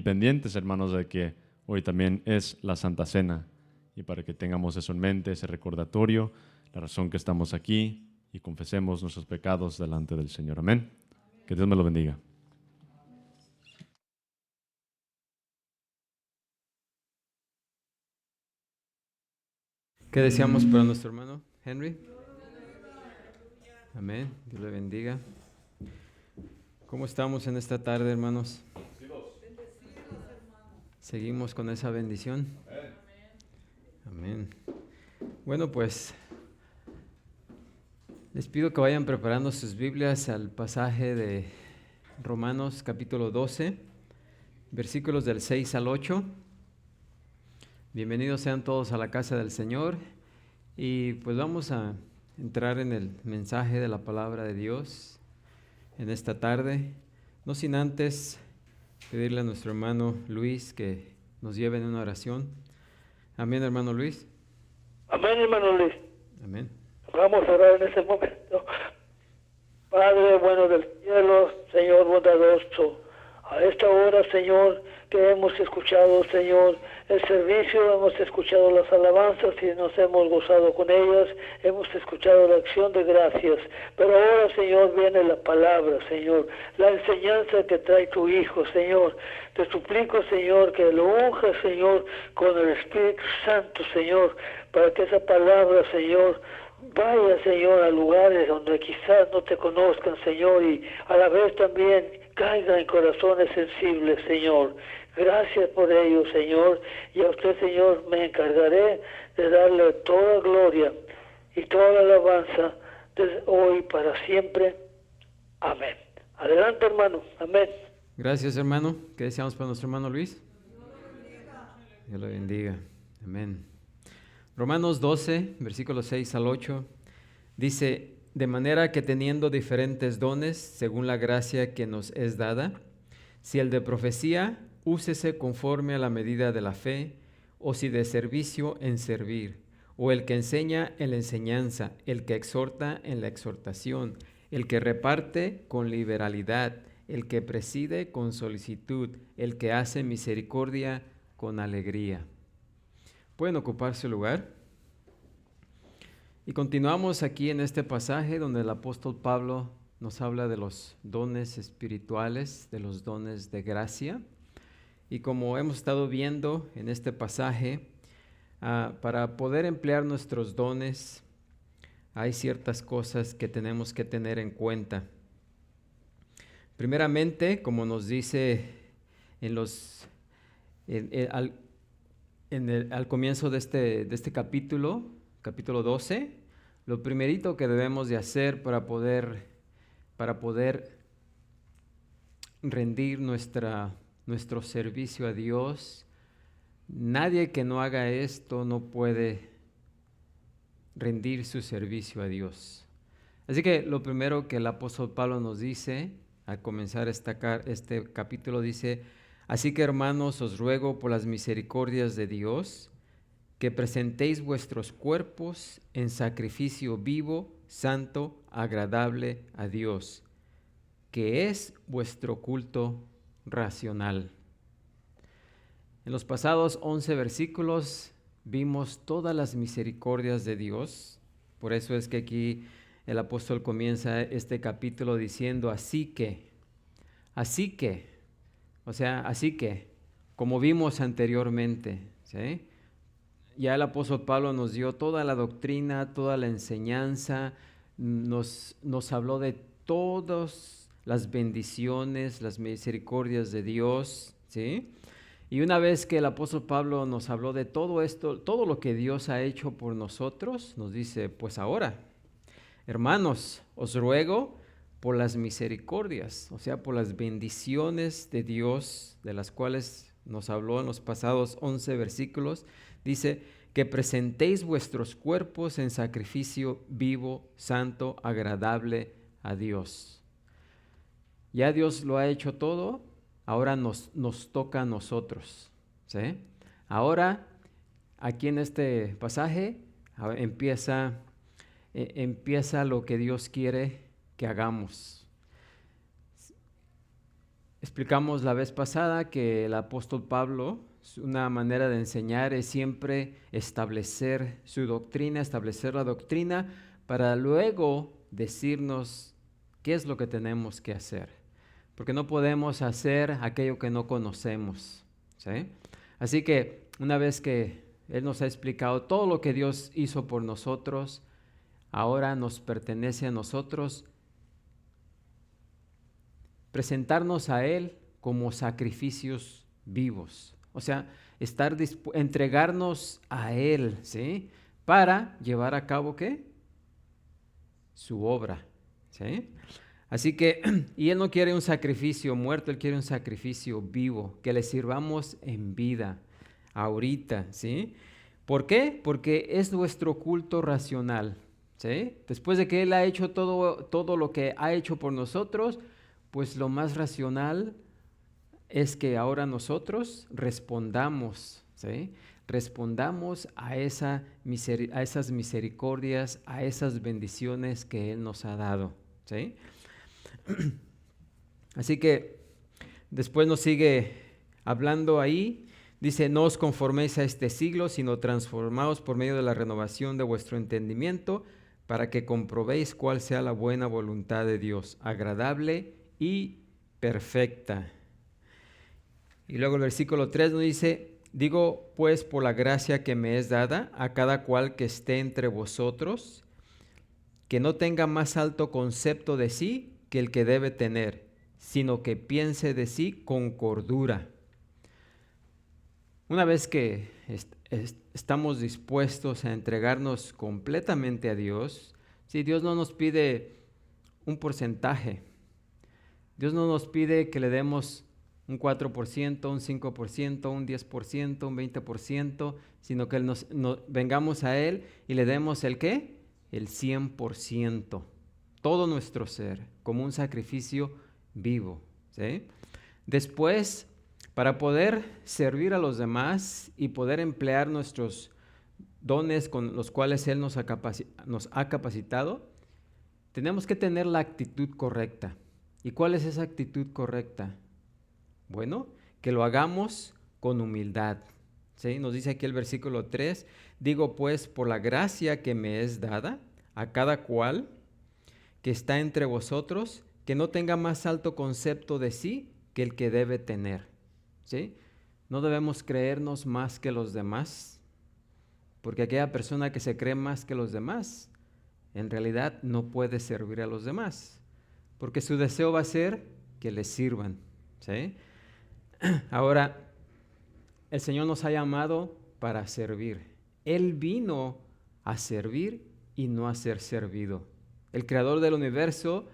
pendientes, hermanos, de que hoy también es la Santa Cena y para que tengamos eso en mente, ese recordatorio, la razón que estamos aquí y confesemos nuestros pecados delante del Señor. Amén. Que Dios me lo bendiga. ¿Qué deseamos para nuestro hermano Henry? Amén. Dios le bendiga. ¿Cómo estamos en esta tarde, hermanos? Seguimos con esa bendición. Amén. Bueno, pues les pido que vayan preparando sus Biblias al pasaje de Romanos capítulo 12, versículos del 6 al 8. Bienvenidos sean todos a la casa del Señor y pues vamos a entrar en el mensaje de la palabra de Dios en esta tarde, no sin antes pedirle a nuestro hermano Luis que nos lleve en una oración. Amén, hermano Luis. Amén, hermano Luis. Amén. Vamos a orar en ese momento. Padre bueno del cielo, Señor bondadoso, a esta hora, Señor, que hemos escuchado, Señor, el servicio, hemos escuchado las alabanzas y nos hemos gozado con ellas, hemos escuchado la acción de gracias, pero ahora, Señor, viene la palabra, Señor, la enseñanza que trae tu Hijo, Señor. Te suplico, Señor, que lo unjas, Señor, con el Espíritu Santo, Señor, para que esa palabra, Señor, vaya, Señor, a lugares donde quizás no te conozcan, Señor, y a la vez también caiga en corazones sensibles, Señor. Gracias por ello, Señor, y a usted, Señor, me encargaré de darle toda gloria y toda alabanza desde hoy para siempre. Amén. Adelante, hermano. Amén. Gracias, hermano. ¿Qué deseamos para nuestro hermano Luis? Dios le bendiga. Amén. Romanos 12, versículos 6 al 8, dice: de manera que teniendo diferentes dones, según la gracia que nos es dada, si el de profecía, úsese conforme a la medida de la fe, o si de servicio, en servir, o el que enseña en la enseñanza, el que exhorta en la exhortación, el que reparte con liberalidad, el que preside con solicitud, el que hace misericordia con alegría. Pueden ocupar su lugar. Y continuamos aquí en este pasaje donde el apóstol Pablo nos habla de los dones espirituales, de los dones de gracia. Y como hemos estado viendo en este pasaje, para poder emplear nuestros dones, hay ciertas cosas que tenemos que tener en cuenta. Primeramente, como nos dice al comienzo de este capítulo 12, lo primerito que debemos de hacer para poder rendir nuestro servicio a Dios, nadie que no haga esto no puede rendir su servicio a Dios. Así que lo primero que el apóstol Pablo nos dice al comenzar este capítulo dice: así que, hermanos, os ruego por las misericordias de Dios que presentéis vuestros cuerpos en sacrificio vivo, santo, agradable a Dios, que es vuestro culto racional. En los pasados 11 versículos vimos todas las misericordias de Dios. Por eso es que aquí el apóstol comienza este capítulo diciendo así que, como vimos anteriormente, ¿sí? Ya el apóstol Pablo nos dio toda la doctrina, toda la enseñanza, nos habló de todas las bendiciones, las misericordias de Dios, ¿sí? Y una vez que el apóstol Pablo nos habló de todo esto, todo lo que Dios ha hecho por nosotros, nos dice: pues ahora, hermanos, os ruego por las misericordias, o sea, por las bendiciones de Dios, de las cuales nos habló en los pasados 11 versículos, dice que presentéis vuestros cuerpos en sacrificio vivo, santo, agradable a Dios. Ya Dios lo ha hecho todo, ahora nos toca a nosotros, ¿sí? Ahora, aquí en este pasaje, empieza lo que Dios quiere que hagamos. Explicamos la vez pasada que el apóstol Pablo, una manera de enseñar es siempre establecer su doctrina, establecer la doctrina para luego decirnos qué es lo que tenemos que hacer. Porque no podemos hacer aquello que no conocemos, ¿sí? Así que una vez que Él nos ha explicado todo lo que Dios hizo por nosotros, ahora nos pertenece a nosotros presentarnos a Él como sacrificios vivos. O sea, entregarnos a Él, ¿sí? Para llevar a cabo, ¿qué? Su obra, ¿sí? Así que, y Él no quiere un sacrificio muerto, Él quiere un sacrificio vivo, que le sirvamos en vida, ahorita, ¿sí? ¿Por qué? Porque es nuestro culto racional, ¿sí? Después de que Él ha hecho todo lo que ha hecho por nosotros, pues lo más racional es que ahora nosotros respondamos, ¿sí? Respondamos a esas misericordias, a esas bendiciones que Él nos ha dado, ¿sí? Así que después nos sigue hablando ahí, dice, no os conforméis a este siglo, sino transformaos por medio de la renovación de vuestro entendimiento, para que comprobéis cuál sea la buena voluntad de Dios, agradable y perfecta. Y luego el versículo 3 nos dice, digo pues por la gracia que me es dada a cada cual que esté entre vosotros, que no tenga más alto concepto de sí que el que debe tener, sino que piense de sí con cordura. Una vez que estamos dispuestos a entregarnos completamente a Dios, si Dios no nos pide un porcentaje, Dios no nos pide que le demos un 4%, un 5%, un 10%, un 20%, sino que vengamos a Él y le demos el ¿qué? El 100%, todo nuestro ser, como un sacrificio vivo, ¿sí? Después, para poder servir a los demás y poder emplear nuestros dones con los cuales Él nos ha capacitado, tenemos que tener la actitud correcta. ¿Y cuál es esa actitud correcta? Bueno, que lo hagamos con humildad, ¿sí? Nos dice aquí el versículo 3, digo pues por la gracia que me es dada a cada cual que está entre vosotros, que no tenga más alto concepto de sí que el que debe tener, ¿sí? No debemos creernos más que los demás, porque aquella persona que se cree más que los demás, en realidad no puede servir a los demás, porque su deseo va a ser que le sirvan, ¿sí? Ahora, el Señor nos ha llamado para servir. Él vino a servir y no a ser servido. El creador del universo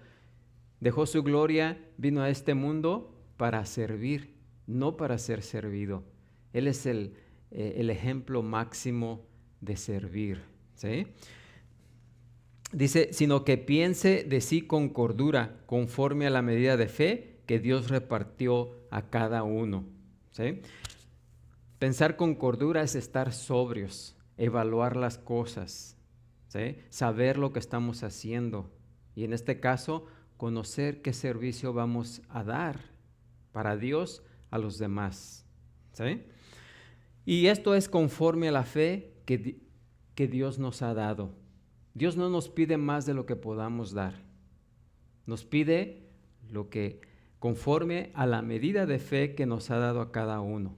dejó su gloria, vino a este mundo para servir, no para ser servido. Él es el ejemplo máximo de servir, ¿sí? Dice, sino que piense de sí con cordura, conforme a la medida de fe que Dios repartió a cada uno, ¿sí? Pensar con cordura es estar sobrios, evaluar las cosas, ¿sí? Saber lo que estamos haciendo y en este caso conocer qué servicio vamos a dar para Dios a los demás, ¿sí? Y esto es conforme a la fe que Dios nos ha dado. Dios no nos pide más de lo que podamos dar. Nos pide lo que conforme a la medida de fe que nos ha dado a cada uno,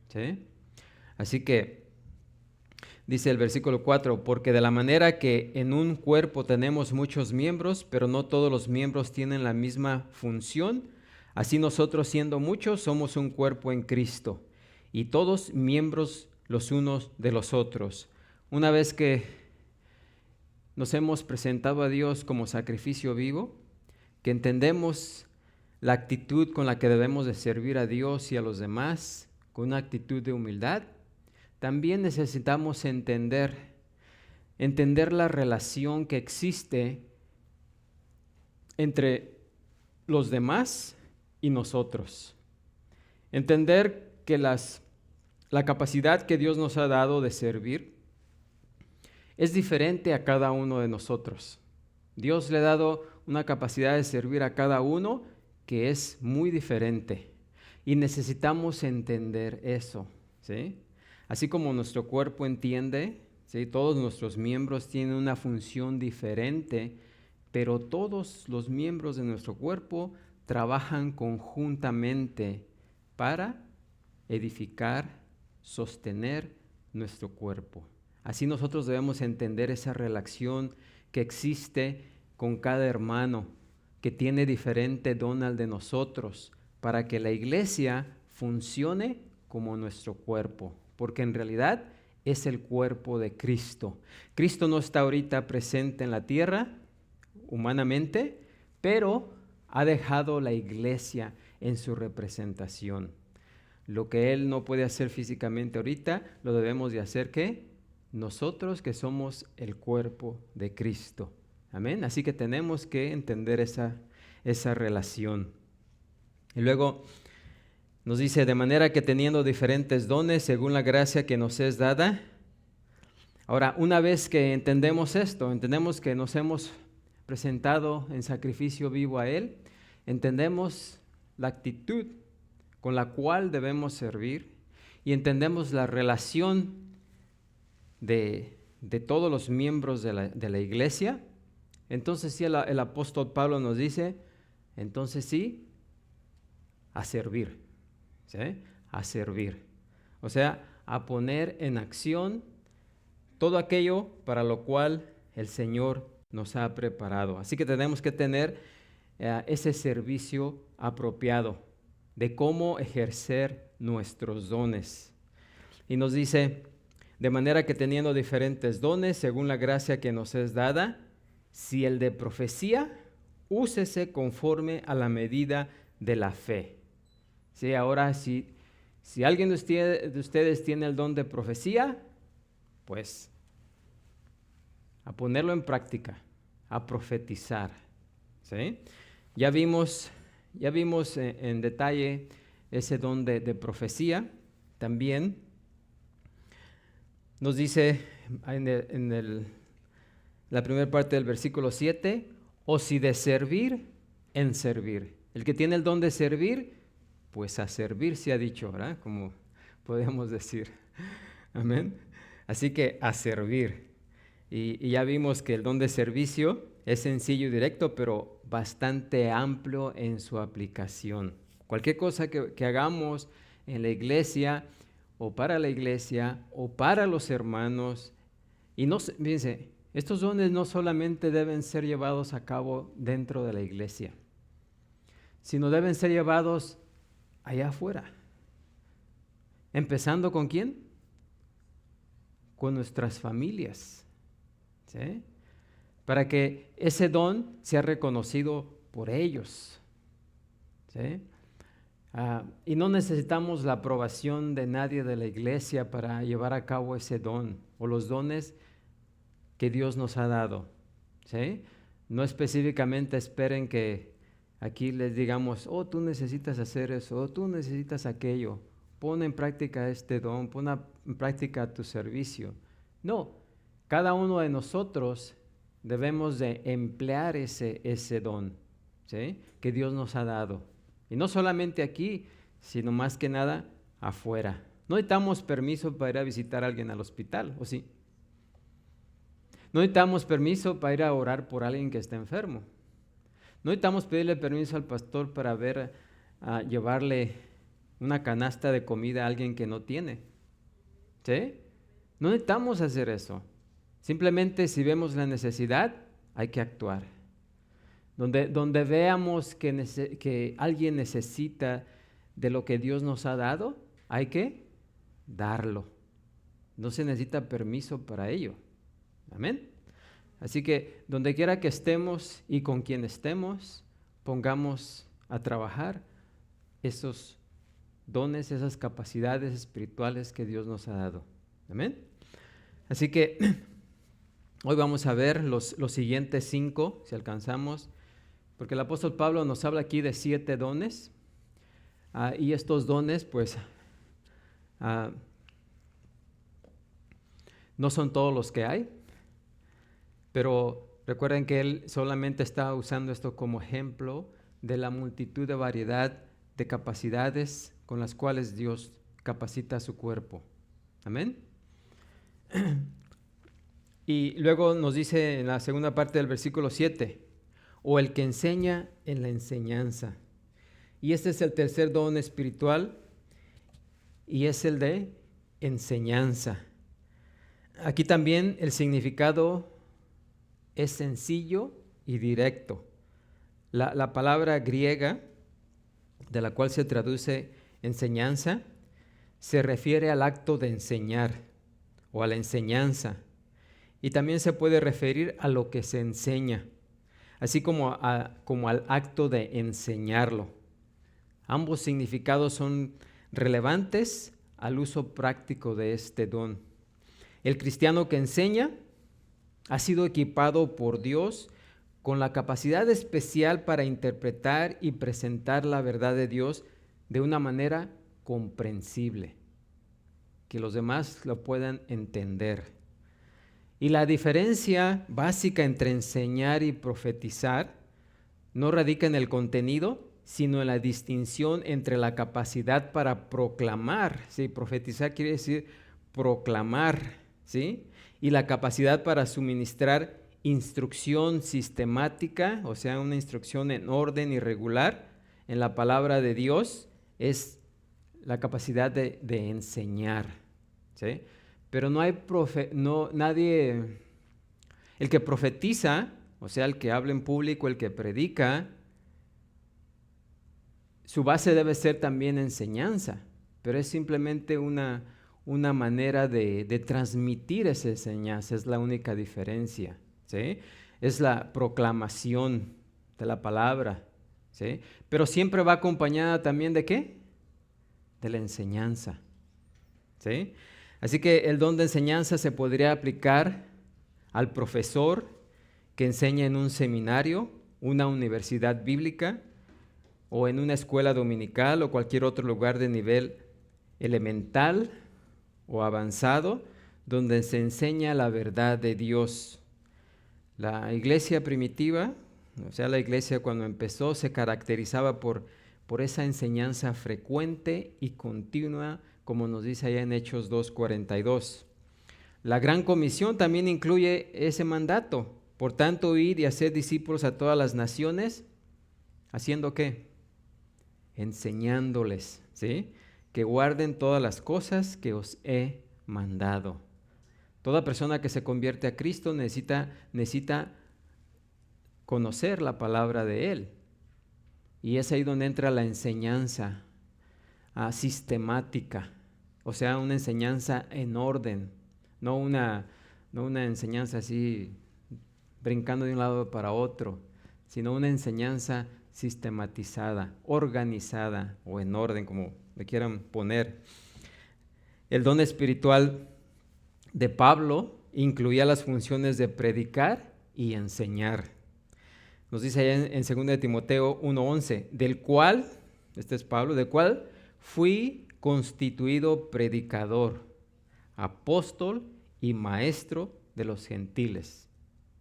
¿sí? Así que dice el versículo 4, porque de la manera que en un cuerpo tenemos muchos miembros, pero no todos los miembros tienen la misma función, así nosotros siendo muchos somos un cuerpo en Cristo, y todos miembros los unos de los otros. Una vez que nos hemos presentado a Dios como sacrificio vivo, que entendemos la actitud con la que debemos de servir a Dios y a los demás, con una actitud de humildad, también necesitamos entender la relación que existe entre los demás y nosotros. Entender que la capacidad que Dios nos ha dado de servir es diferente a cada uno de nosotros. Dios le ha dado una capacidad de servir a cada uno que es muy diferente y necesitamos entender eso, ¿sí? Así como nuestro cuerpo entiende, ¿sí? Todos nuestros miembros tienen una función diferente, pero todos los miembros de nuestro cuerpo trabajan conjuntamente para edificar, sostener nuestro cuerpo. Así nosotros debemos entender esa relación que existe con cada hermano que tiene diferente don al de nosotros, para que la iglesia funcione como nuestro cuerpo, porque en realidad es el cuerpo de Cristo. Cristo no está ahorita presente en la tierra humanamente, pero ha dejado la iglesia en su representación. Lo que Él no puede hacer físicamente ahorita, lo debemos de hacer, ¿qué? Nosotros que somos el cuerpo de Cristo. Amén. Así que tenemos que entender esa relación. Y luego nos dice, de manera que teniendo diferentes dones según la gracia que nos es dada. Ahora, una vez que entendemos esto, entendemos que nos hemos presentado en sacrificio vivo a Él, entendemos la actitud con la cual debemos servir y entendemos la relación de todos los miembros de la iglesia. Entonces sí, el apóstol Pablo nos dice, entonces sí, a servir, ¿sí? A servir. O sea, a poner en acción todo aquello para lo cual el Señor nos ha preparado. Así que tenemos que tener ese servicio apropiado de cómo ejercer nuestros dones. Y nos dice, de manera que teniendo diferentes dones, según la gracia que nos es dada, si el de profecía, úsese conforme a la medida de la fe. Sí, ahora, si alguien de ustedes tiene el don de profecía, pues a ponerlo en práctica, a profetizar. ¿Sí? Ya vimos en detalle ese don de profecía. También nos dice en la primera parte del versículo 7, o si de servir, en servir. El que tiene el don de servir, pues a servir se ha dicho, ¿verdad? Como podemos decir. Amén. Así que a servir. Y ya vimos que el don de servicio es sencillo y directo, pero bastante amplio en su aplicación. Cualquier cosa que hagamos en la iglesia, o para la iglesia, o para los hermanos, y no, fíjense, estos dones no solamente deben ser llevados a cabo dentro de la iglesia, sino deben ser llevados allá afuera. ¿Empezando con quién? Con nuestras familias, ¿sí? Para que ese don sea reconocido por ellos, ¿sí? Y no necesitamos la aprobación de nadie de la iglesia para llevar a cabo ese don o los dones que Dios nos ha dado, ¿sí? No específicamente esperen que aquí les digamos, oh, tú necesitas hacer eso, oh, tú necesitas aquello. Pon en práctica este don, pon en práctica tu servicio. No, cada uno de nosotros debemos de emplear ese don, ¿sí? Que Dios nos ha dado. Y no solamente aquí, sino más que nada afuera. No necesitamos permiso para ir a visitar a alguien al hospital, ¿o sí? No necesitamos permiso para ir a orar por alguien que está enfermo. No necesitamos pedirle permiso al pastor para llevarle una canasta de comida a alguien que no tiene, ¿sí? No necesitamos hacer eso. Simplemente si vemos la necesidad, hay que actuar. Donde veamos que alguien necesita de lo que Dios nos ha dado, hay que darlo. No se necesita permiso para ello. Amén. Así que donde quiera que estemos y con quien estemos, pongamos a trabajar esos dones, esas capacidades espirituales que Dios nos ha dado. Amén. Así que hoy vamos a ver los siguientes 5, si alcanzamos, porque el apóstol Pablo nos habla aquí de 7 dones, y estos dones, pues, no son todos los que hay, pero recuerden que él solamente está usando esto como ejemplo de la multitud de variedad de capacidades con las cuales Dios capacita a su cuerpo. Amén. Y luego nos dice en la segunda parte del versículo 7, o el que enseña en la enseñanza. Y este es el tercer don espiritual, y es el de enseñanza. Aquí también el significado es sencillo y directo. La palabra griega, de la cual se traduce enseñanza, se refiere al acto de enseñar o a la enseñanza. Y también se puede referir a lo que se enseña, así como al acto de enseñarlo. Ambos significados son relevantes al uso práctico de este don. El cristiano que enseña ha sido equipado por Dios con la capacidad especial para interpretar y presentar la verdad de Dios de una manera comprensible, que los demás lo puedan entender. Y la diferencia básica entre enseñar y profetizar no radica en el contenido, sino en la distinción entre la capacidad para proclamar, ¿sí? Profetizar quiere decir proclamar, ¿sí? Y la capacidad para suministrar instrucción sistemática, o sea, una instrucción en orden y regular en la palabra de Dios, es la capacidad de enseñar, ¿sí? Pero nadie, el que profetiza, o sea, el que habla en público, el que predica, su base debe ser también enseñanza, pero es simplemente una manera de transmitir esa enseñanza, es la única diferencia, ¿sí? Es la proclamación de la palabra, ¿sí? Pero siempre va acompañada también ¿de qué? De la enseñanza, ¿sí? Así que el don de enseñanza se podría aplicar al profesor que enseña en un seminario, una universidad bíblica, o en una escuela dominical o cualquier otro lugar de nivel elemental o avanzado, donde se enseña la verdad de Dios. La iglesia primitiva, o sea, la iglesia cuando empezó, se caracterizaba por esa enseñanza frecuente y continua, como nos dice allá en Hechos 2:42. La Gran Comisión también incluye ese mandato. Por tanto, ir y hacer discípulos a todas las naciones, ¿haciendo qué? Enseñándoles, ¿sí? Que guarden todas las cosas que os he mandado. Toda persona que se convierte a Cristo necesita conocer la palabra de Él. Y es ahí donde entra la enseñanza sistemática, o sea, una enseñanza en orden, no una enseñanza así brincando de un lado para otro, sino una enseñanza sistematizada, organizada o en orden, como le quieran poner. El don espiritual de Pablo incluía las funciones de predicar y enseñar. Nos dice allá en 2 de Timoteo 1:11, del cual, este es Pablo, del cual fui constituido predicador, apóstol y maestro de los gentiles.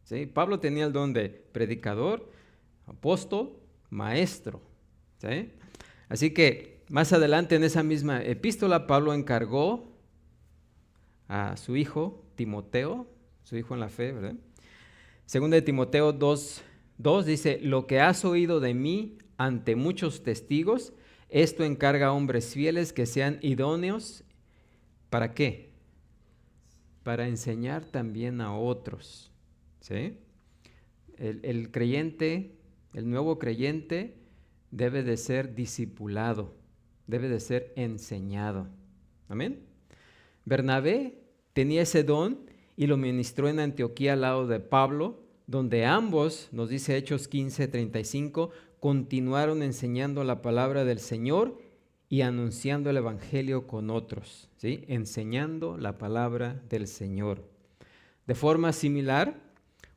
¿Sí? Pablo tenía el don de predicador, apóstol, maestro. ¿Sí? Así que más adelante en esa misma epístola, Pablo encargó a su hijo Timoteo, su hijo en la fe, ¿verdad? 2 de Timoteo 2:2 dice, lo que has oído de mí ante muchos testigos, esto encarga a hombres fieles que sean idóneos. ¿Para qué? Para enseñar también a otros. ¿Sí? El creyente, el nuevo creyente, debe de ser discipulado, debe de ser enseñado. ¿Amén? Bernabé tenía ese don y lo ministró en Antioquía al lado de Pablo, donde ambos, nos dice Hechos 15:35, continuaron enseñando la palabra del Señor y anunciando el evangelio con otros, ¿sí? Enseñando la palabra del Señor. De forma similar,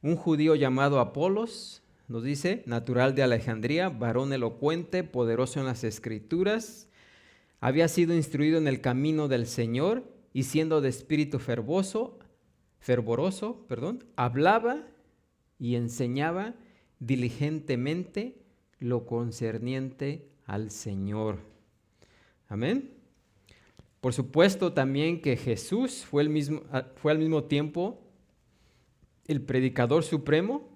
un judío llamado Apolos, nos dice, natural de Alejandría, varón elocuente, poderoso en las Escrituras, había sido instruido en el camino del Señor y siendo de espíritu fervoroso, hablaba y enseñaba diligentemente lo concerniente al Señor. Amén. Por supuesto también que Jesús fue al mismo tiempo el predicador supremo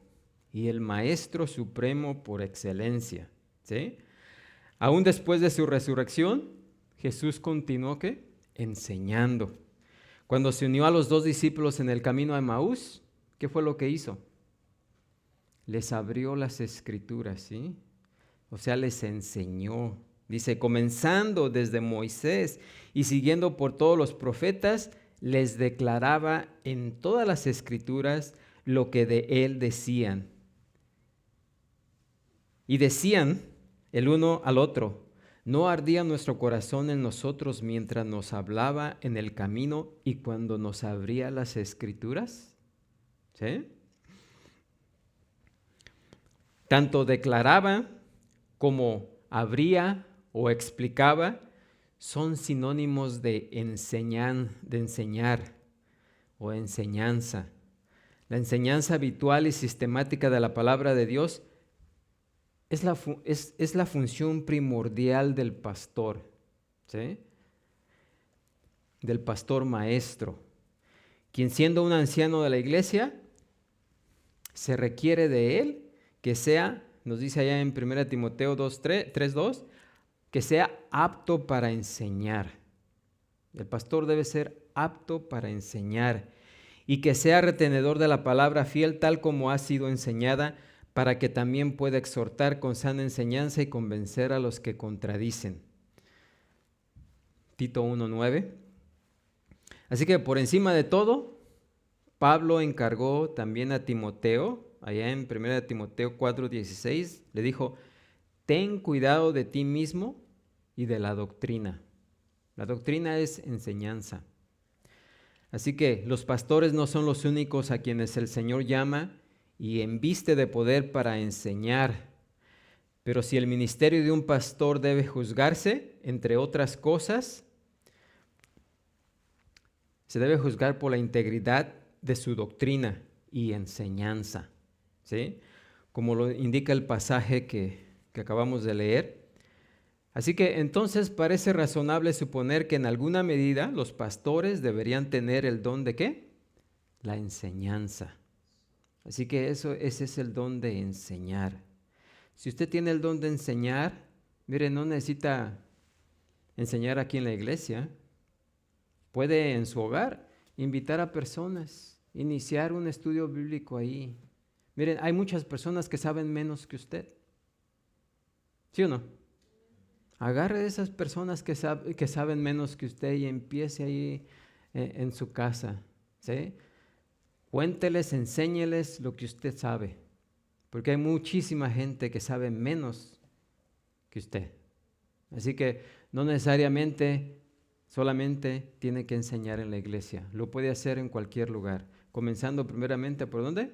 y el maestro supremo por excelencia. ¿Sí? Aún después de su resurrección, Jesús continuó ¿qué? Enseñando. Cuando se unió a los 2 discípulos en el camino a Emaús, ¿qué fue lo que hizo? Les abrió las escrituras, ¿sí? O sea, les enseñó. Dice, comenzando desde Moisés y siguiendo por todos los profetas, les declaraba en todas las escrituras lo que de él decían. Y decían el uno al otro, ¿no ardía nuestro corazón en nosotros mientras nos hablaba en el camino y cuando nos abría las escrituras? ¿Sí? Tanto declaraba como abría o explicaba son sinónimos de enseñar o enseñanza. La enseñanza habitual y sistemática de la palabra de Dios es la función primordial del pastor, ¿sí? Del pastor maestro, quien siendo un anciano de la iglesia, se requiere de él que sea, nos dice allá en 1 Timoteo 3:2, que sea apto para enseñar. El pastor debe ser apto para enseñar y que sea retenedor de la palabra fiel tal como ha sido enseñada, para que también pueda exhortar con sana enseñanza y convencer a los que contradicen. Tito 1:9. Así que por encima de todo, Pablo encargó también a Timoteo, allá en 1 Timoteo 4:16, le dijo, ten cuidado de ti mismo y de la doctrina. La doctrina es enseñanza. Así que los pastores no son los únicos a quienes el Señor llama y embiste de poder para enseñar. Pero si el ministerio de un pastor debe juzgarse, entre otras cosas, se debe juzgar por la integridad de su doctrina y enseñanza, ¿sí? Como lo indica el pasaje que acabamos de leer. Así que entonces parece razonable suponer que en alguna medida los pastores deberían tener el don de ¿qué? La enseñanza. Así que ese es el don de enseñar. Si usted tiene el don de enseñar, mire, no necesita enseñar aquí en la iglesia. Puede en su hogar invitar a personas, iniciar un estudio bíblico ahí. Miren, hay muchas personas que saben menos que usted. ¿Sí o no? Agarre a esas personas que saben menos que usted y empiece ahí en su casa, ¿sí? Cuénteles, enséñeles lo que usted sabe, porque hay muchísima gente que sabe menos que usted. Así que no necesariamente solamente tiene que enseñar en la iglesia, lo puede hacer en cualquier lugar, comenzando primeramente ¿por dónde?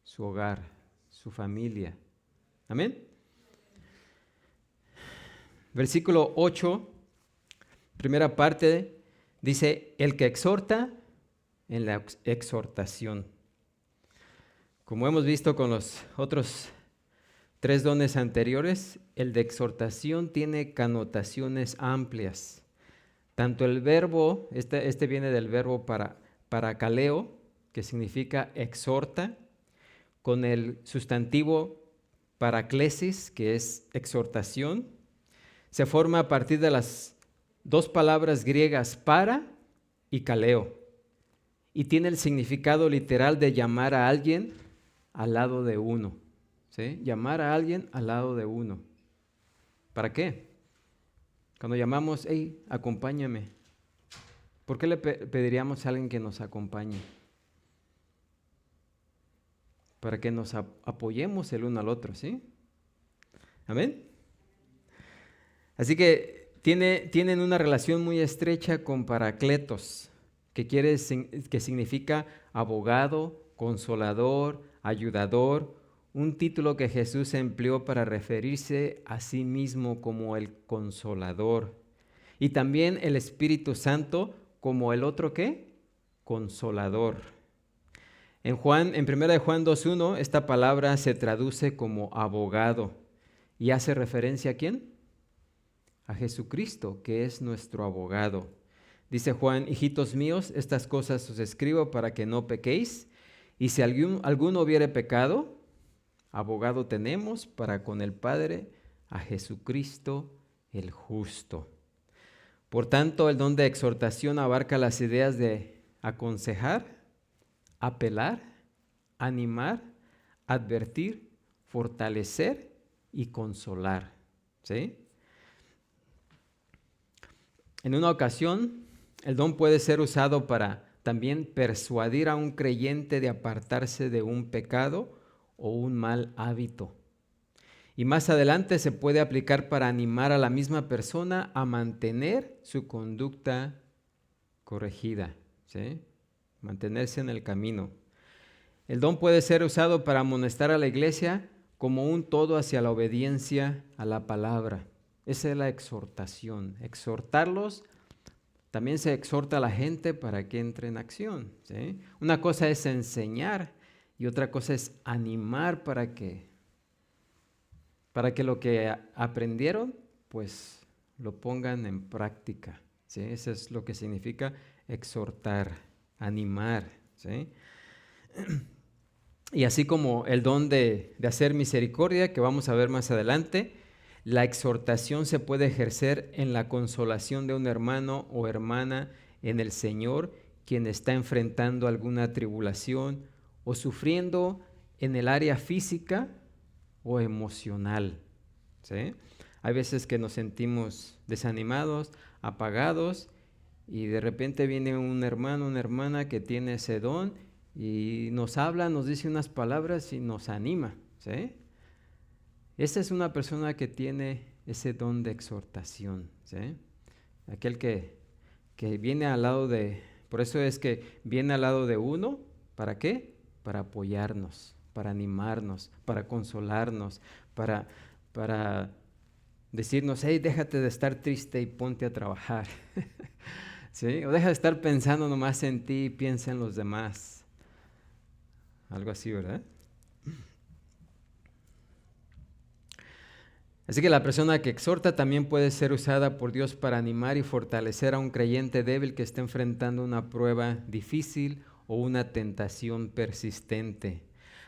Su hogar, su familia. Amén. Versículo 8, primera parte, dice, el que exhorta en la exhortación. Como hemos visto con los otros 3 dones anteriores, el de exhortación tiene connotaciones amplias. Tanto el verbo, este viene del verbo parakaleo, que significa exhorta, con el sustantivo paraklesis, que es exhortación, se forma a partir de las 2 palabras griegas para y kaleo, y tiene el significado literal de llamar a alguien al lado de uno, ¿sí? Llamar a alguien al lado de uno. ¿Para qué? Cuando llamamos, hey, acompáñame, ¿por qué le pediríamos a alguien que nos acompañe? Para que nos apoyemos el uno al otro, ¿sí? ¿Amén? Así que tienen una relación muy estrecha con parakletos, que significa abogado, consolador, ayudador, un título que Jesús empleó para referirse a sí mismo como el consolador. Y también el Espíritu Santo como el otro ¿qué? Consolador. En 1 Juan 2:1 esta palabra se traduce como abogado, y hace referencia ¿a quién? A Jesucristo, que es nuestro abogado. Dice Juan, hijitos míos, estas cosas os escribo para que no pequéis, y si alguno hubiere pecado, abogado tenemos para con el Padre, a Jesucristo el justo. Por tanto, el don de exhortación abarca las ideas de aconsejar, apelar, animar, advertir, fortalecer y consolar. ¿Sí? En una ocasión, el don puede ser usado para también persuadir a un creyente de apartarse de un pecado o un mal hábito. Y más adelante se puede aplicar para animar a la misma persona a mantener su conducta corregida, ¿sí? Mantenerse en el camino. El don puede ser usado para amonestar a la iglesia como un todo hacia la obediencia a la palabra. Esa es la exhortación. Exhortarlos, también se exhorta a la gente para que entre en acción, ¿sí? Una cosa es enseñar y otra cosa es animar para que lo que aprendieron, pues lo pongan en práctica, ¿sí? Eso es lo que significa exhortar, animar, ¿sí? Y así como el don de hacer misericordia, que vamos a ver más adelante, la exhortación se puede ejercer en la consolación de un hermano o hermana en el Señor, quien está enfrentando alguna tribulación o sufriendo en el área física o emocional, ¿sí? Hay veces que nos sentimos desanimados, apagados, y de repente viene un hermano, una hermana que tiene ese don y nos habla, nos dice unas palabras y nos anima, ¿sí? Esa es una persona que tiene ese don de exhortación, ¿sí? Aquel que viene al lado de, por eso es que viene al lado de uno, ¿para qué? Para apoyarnos, para animarnos, para consolarnos, para decirnos, hey, déjate de estar triste y ponte a trabajar. ¿Sí? O deja de estar pensando nomás en ti y piensa en los demás. Algo así, ¿verdad? Así que la persona que exhorta también puede ser usada por Dios para animar y fortalecer a un creyente débil que está enfrentando una prueba difícil o una tentación persistente.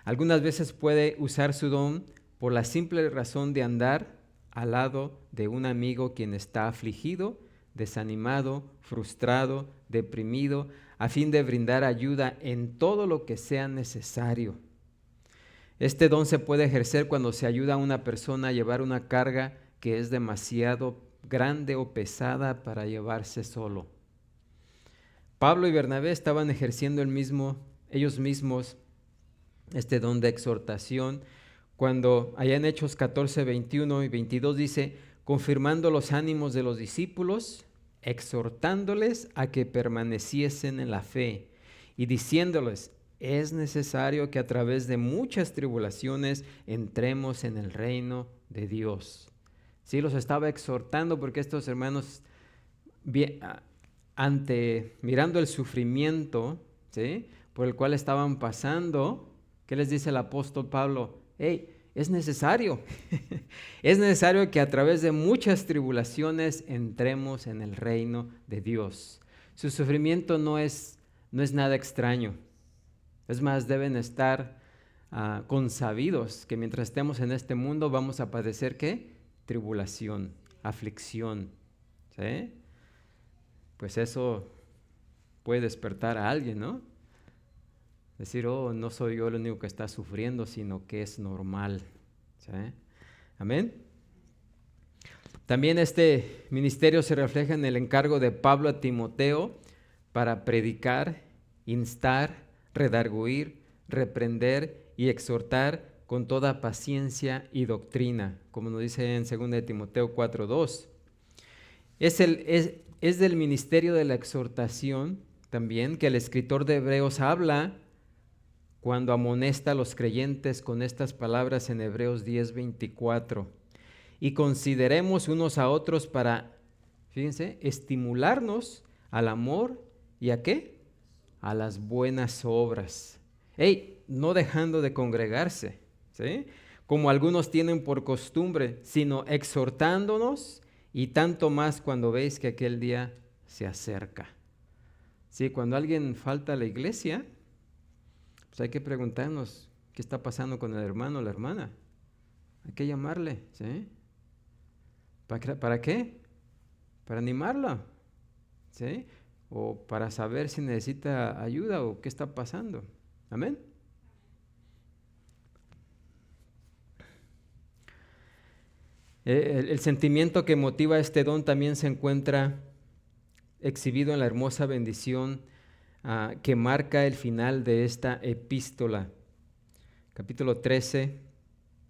Algunas veces puede usar su don por la simple razón de andar al lado de un amigo quien está afligido, desanimado, frustrado, deprimido, a fin de brindar ayuda en todo lo que sea necesario. Este don se puede ejercer cuando se ayuda a una persona a llevar una carga que es demasiado grande o pesada para llevarse solo. Pablo y Bernabé estaban ejerciendo ellos mismos este don de exhortación, cuando allá en Hechos 14, 21 y 22 dice, confirmando los ánimos de los discípulos, exhortándoles a que permaneciesen en la fe y diciéndoles, es necesario que a través de muchas tribulaciones entremos en el reino de Dios. Sí, los estaba exhortando porque estos hermanos, mirando el sufrimiento, ¿sí?, por el cual estaban pasando, ¿qué les dice el apóstol Pablo? Hey, es necesario, es necesario que a través de muchas tribulaciones entremos en el reino de Dios. Su sufrimiento no es nada extraño. Es más, deben estar consabidos que mientras estemos en este mundo vamos a padecer ¿qué? Tribulación, aflicción, ¿sí? Pues eso puede despertar a alguien, ¿no? Decir, oh, no soy yo el único que está sufriendo, sino que es normal, ¿sí? Amén. También este ministerio se refleja en el encargo de Pablo a Timoteo para predicar, instar, redarguir, reprender y exhortar con toda paciencia y doctrina, como nos dice en 2 Timoteo 4:2. Es del ministerio de la exhortación también que el escritor de Hebreos habla cuando amonesta a los creyentes con estas palabras en Hebreos 10:24. Y consideremos unos a otros para, fíjense, estimularnos al amor y ¿a qué? A las buenas obras. No dejando de congregarse, ¿sí? como algunos tienen por costumbre, sino exhortándonos, y tanto más cuando veis que aquel día se acerca. Sí, cuando alguien falta a la iglesia, pues hay que preguntarnos qué está pasando con el hermano o la hermana. Hay que llamarle, ¿sí? ¿Para qué? Para animarla, ¿sí? O para saber si necesita ayuda o qué está pasando. Amén. El sentimiento que motiva este don también se encuentra exhibido en la hermosa bendición que marca el final de esta epístola. Capítulo 13,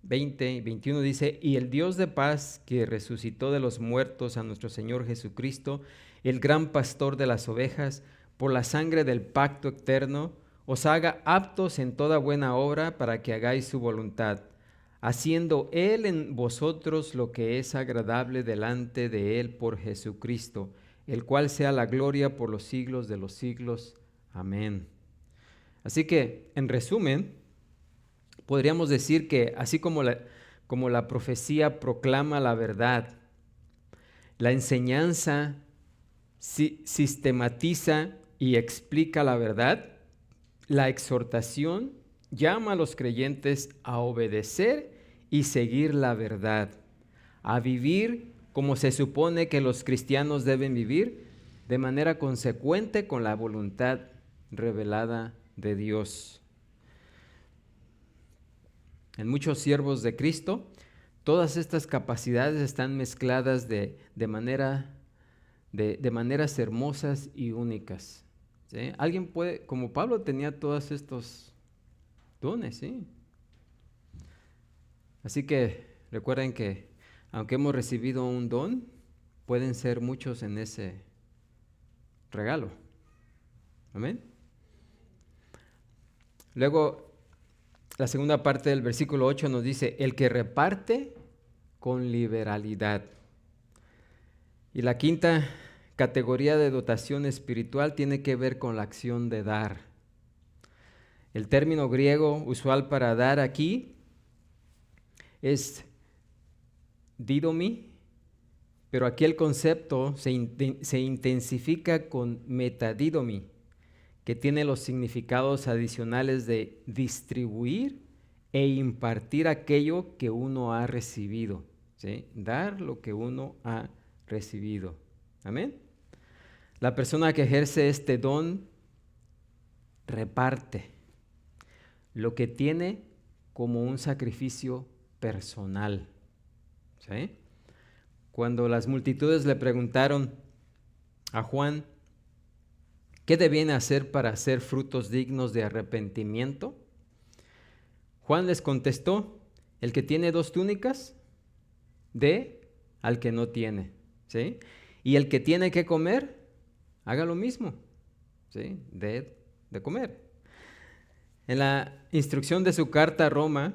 20 y 21 dice: y el Dios de paz, que resucitó de los muertos a nuestro Señor Jesucristo, el gran pastor de las ovejas, por la sangre del pacto eterno, os haga aptos en toda buena obra para que hagáis su voluntad, haciendo Él en vosotros lo que es agradable delante de Él por Jesucristo, el cual sea la gloria por los siglos de los siglos. Amén. Así que, en resumen, podríamos decir que así como la profecía proclama la verdad, la enseñanza sistematiza y explica la verdad, la exhortación llama a los creyentes a obedecer y seguir la verdad, a vivir como se supone que los cristianos deben vivir, de manera consecuente con la voluntad revelada de Dios. En muchos siervos de Cristo, todas estas capacidades están mezcladas de maneras hermosas y únicas, ¿sí? Alguien puede, como Pablo tenía todos estos dones, ¿sí? Así que recuerden que aunque hemos recibido un don, pueden ser muchos en ese regalo. Amén. Luego, la segunda parte del versículo 8 nos dice: el que reparte con liberalidad. Y la quinta categoría de dotación espiritual tiene que ver con la acción de dar. El término griego usual para dar aquí es didomi, pero aquí el concepto se intensifica con metadidomi, que tiene los significados adicionales de distribuir e impartir aquello que uno ha recibido, ¿sí? Dar lo que uno ha recibido. Amén. La persona que ejerce este don reparte lo que tiene como un sacrificio personal, ¿sí? Cuando las multitudes le preguntaron a Juan qué debían hacer para hacer frutos dignos de arrepentimiento, Juan les contestó: el que tiene 2 túnicas, dé al que no tiene, ¿sí? Y el que tiene que comer, haga lo mismo, ¿sí? Dé de comer. En la instrucción de su carta a Roma,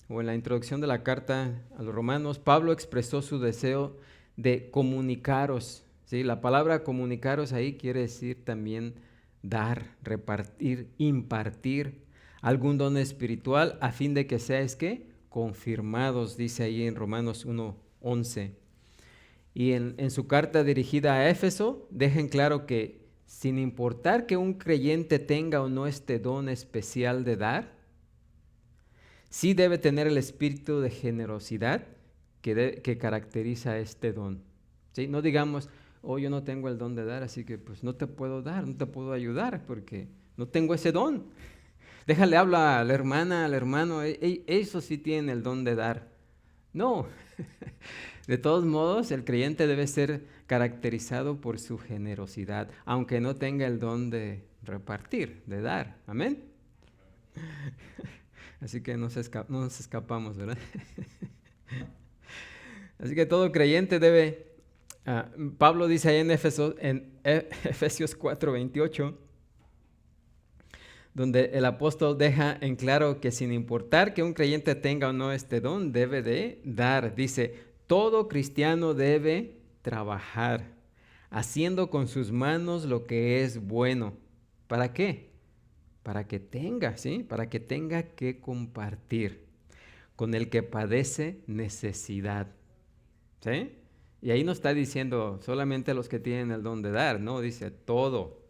o en la introducción de la carta a los romanos, Pablo expresó su deseo de comunicaros, ¿sí? La palabra comunicaros ahí quiere decir también dar, repartir, impartir algún don espiritual a fin de que seáis, ¿qué? Confirmados, dice ahí en Romanos 1:11. Y en su carta dirigida a Éfeso, dejen claro que sin importar que un creyente tenga o no este don especial de dar, sí debe tener el espíritu de generosidad que caracteriza este don, ¿sí? No digamos: oh, yo no tengo el don de dar, así que pues no te puedo dar, no te puedo ayudar porque no tengo ese don. Déjale hablar a la hermana, al hermano, ellos sí tienen el don de dar. No, de todos modos, el creyente debe ser caracterizado por su generosidad, aunque no tenga el don de repartir, de dar. Amén. Así que no nos escapamos, ¿verdad? Así que todo creyente debe, Pablo dice ahí en Efesios 4:28, donde el apóstol deja en claro que sin importar que un creyente tenga o no este don, debe de dar. Dice: todo cristiano debe trabajar, haciendo con sus manos lo que es bueno. ¿Para qué? Para que tenga, ¿sí? Para que tenga que compartir. con el que padece necesidad. ¿Sí? Y ahí no está diciendo solamente los que tienen el don de dar, no, dice todo.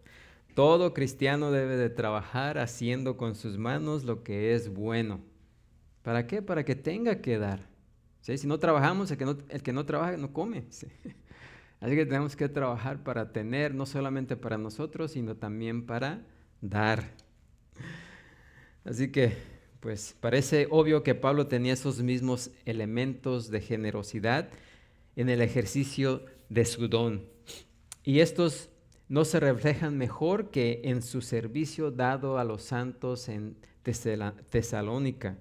Todo cristiano debe de trabajar haciendo con sus manos lo que es bueno. ¿Para qué? Para que tenga que dar. ¿Sí? Si no trabajamos, el que no trabaja no come. ¿Sí? Así que tenemos que trabajar para tener, no solamente para nosotros, sino también para dar. Así que, pues, parece obvio que Pablo tenía esos mismos elementos de generosidad en el ejercicio de su don. Y estos no se reflejan mejor que en su servicio dado a los santos en Tesalónica.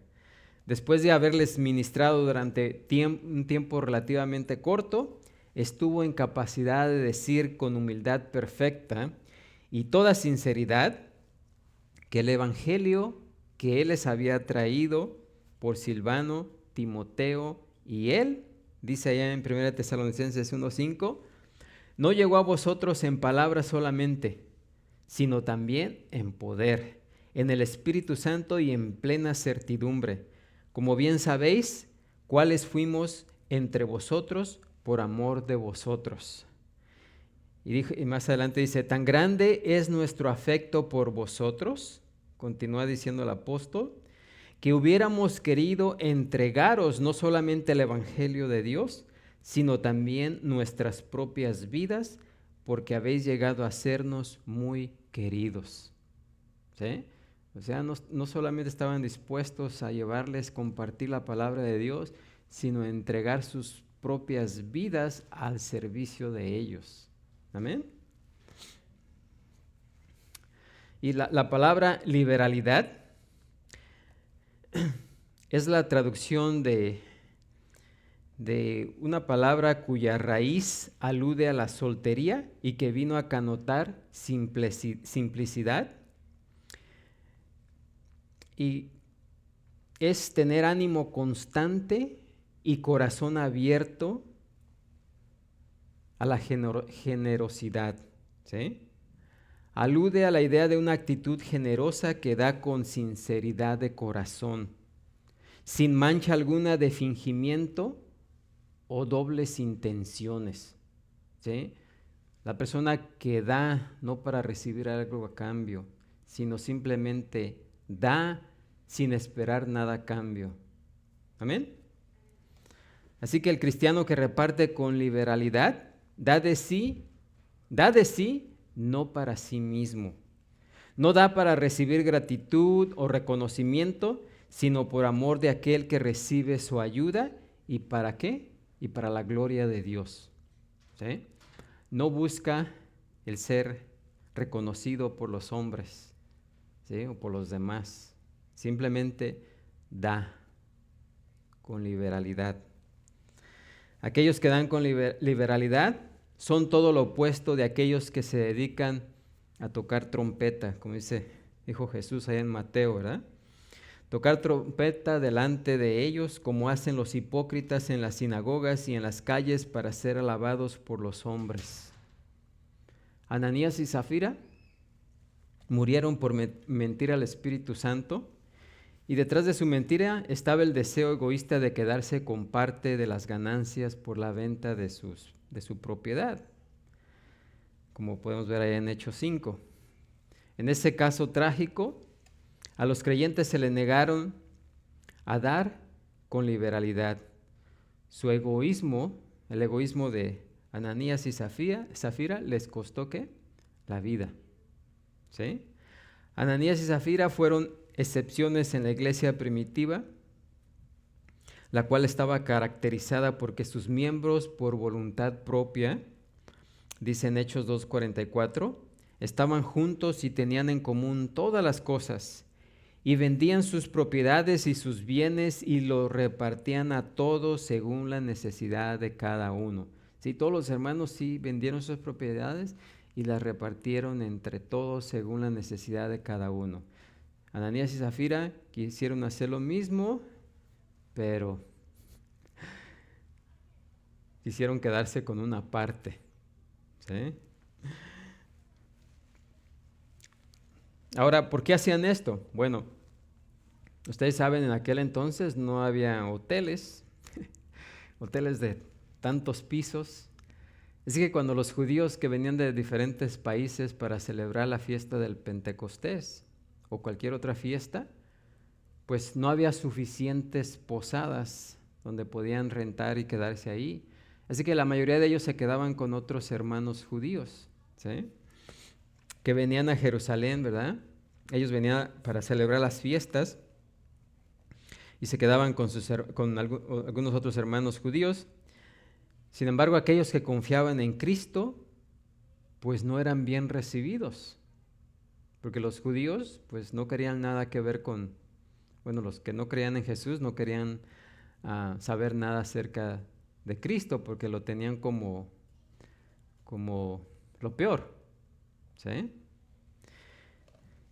Después de haberles ministrado durante un tiempo relativamente corto, estuvo en capacidad de decir con humildad perfecta y toda sinceridad que el evangelio que él les había traído por Silvano, Timoteo y él, dice allá en 1 Tesalonicenses 1:5, no llegó a vosotros en palabras solamente, sino también en poder, en el Espíritu Santo y en plena certidumbre, como bien sabéis, cuáles fuimos entre vosotros por amor de vosotros. Y más adelante dice, tan grande es nuestro afecto por vosotros, continúa diciendo el apóstol, que hubiéramos querido entregaros no solamente el Evangelio de Dios, sino también nuestras propias vidas, porque habéis llegado a sernos muy queridos. ¿Sí? O sea, no solamente estaban dispuestos a llevarles, compartir la palabra de Dios, sino entregar sus propias vidas al servicio de ellos. Amén. Y la palabra liberalidad es la traducción de una palabra cuya raíz alude a la soltería y que vino a connotar simplicidad. Y es tener ánimo constante y corazón abierto a la generosidad. ¿Sí? Alude a la idea de una actitud generosa que da con sinceridad de corazón, sin mancha alguna de fingimiento o dobles intenciones. ¿Sí? La persona que da no para recibir algo a cambio, sino simplemente da sin esperar nada a cambio. Amén. Así que el cristiano que reparte con liberalidad da de sí no para sí mismo. No da para recibir gratitud o reconocimiento, sino por amor de aquel que recibe su ayuda. ¿Y para qué? Y para la gloria de Dios. ¿Sí? No busca el ser reconocido por los hombres, ¿sí? O por los demás. Simplemente da con liberalidad. Aquellos que dan con liberalidad son todo lo opuesto de aquellos que se dedican a tocar trompeta, como dijo Jesús allá en Mateo, ¿verdad? Tocar trompeta delante de ellos, como hacen los hipócritas en las sinagogas y en las calles para ser alabados por los hombres. Ananías y Zafira murieron por mentir al Espíritu Santo, y detrás de su mentira estaba el deseo egoísta de quedarse con parte de las ganancias por la venta de su propiedad, como podemos ver ahí en Hechos 5. En ese caso trágico, a los creyentes se les negaron a dar con liberalidad. Su egoísmo, el egoísmo de Ananías y Zafira, les costó ¿qué? La vida. ¿Sí? Ananías y Zafira fueron excepciones en la iglesia primitiva, la cual estaba caracterizada porque sus miembros, por voluntad propia, dice en Hechos 2:44, estaban juntos y tenían en común todas las cosas, y vendían sus propiedades y sus bienes y los repartían a todos según la necesidad de cada uno. Sí, todos los hermanos sí vendieron sus propiedades y las repartieron entre todos según la necesidad de cada uno. Ananías y Zafira quisieron hacer lo mismo, pero quisieron quedarse con una parte. ¿Sí? Ahora, ¿por qué hacían esto? Bueno, Ustedes saben, en aquel entonces no había hoteles, hoteles de tantos pisos. Así que cuando los judíos que venían de diferentes países para celebrar la fiesta del Pentecostés o cualquier otra fiesta, pues no había suficientes posadas donde podían rentar y quedarse ahí. Así que la mayoría de ellos se quedaban con otros hermanos judíos, ¿sí?, que venían a Jerusalén, ¿verdad? Ellos venían para celebrar las fiestas y se quedaban con algunos otros hermanos judíos. Sin embargo, aquellos que confiaban en Cristo, pues no eran bien recibidos, porque los judíos pues no querían nada que ver con, los que no creían en Jesús no querían saber nada acerca de Cristo, porque lo tenían como lo peor, ¿sí?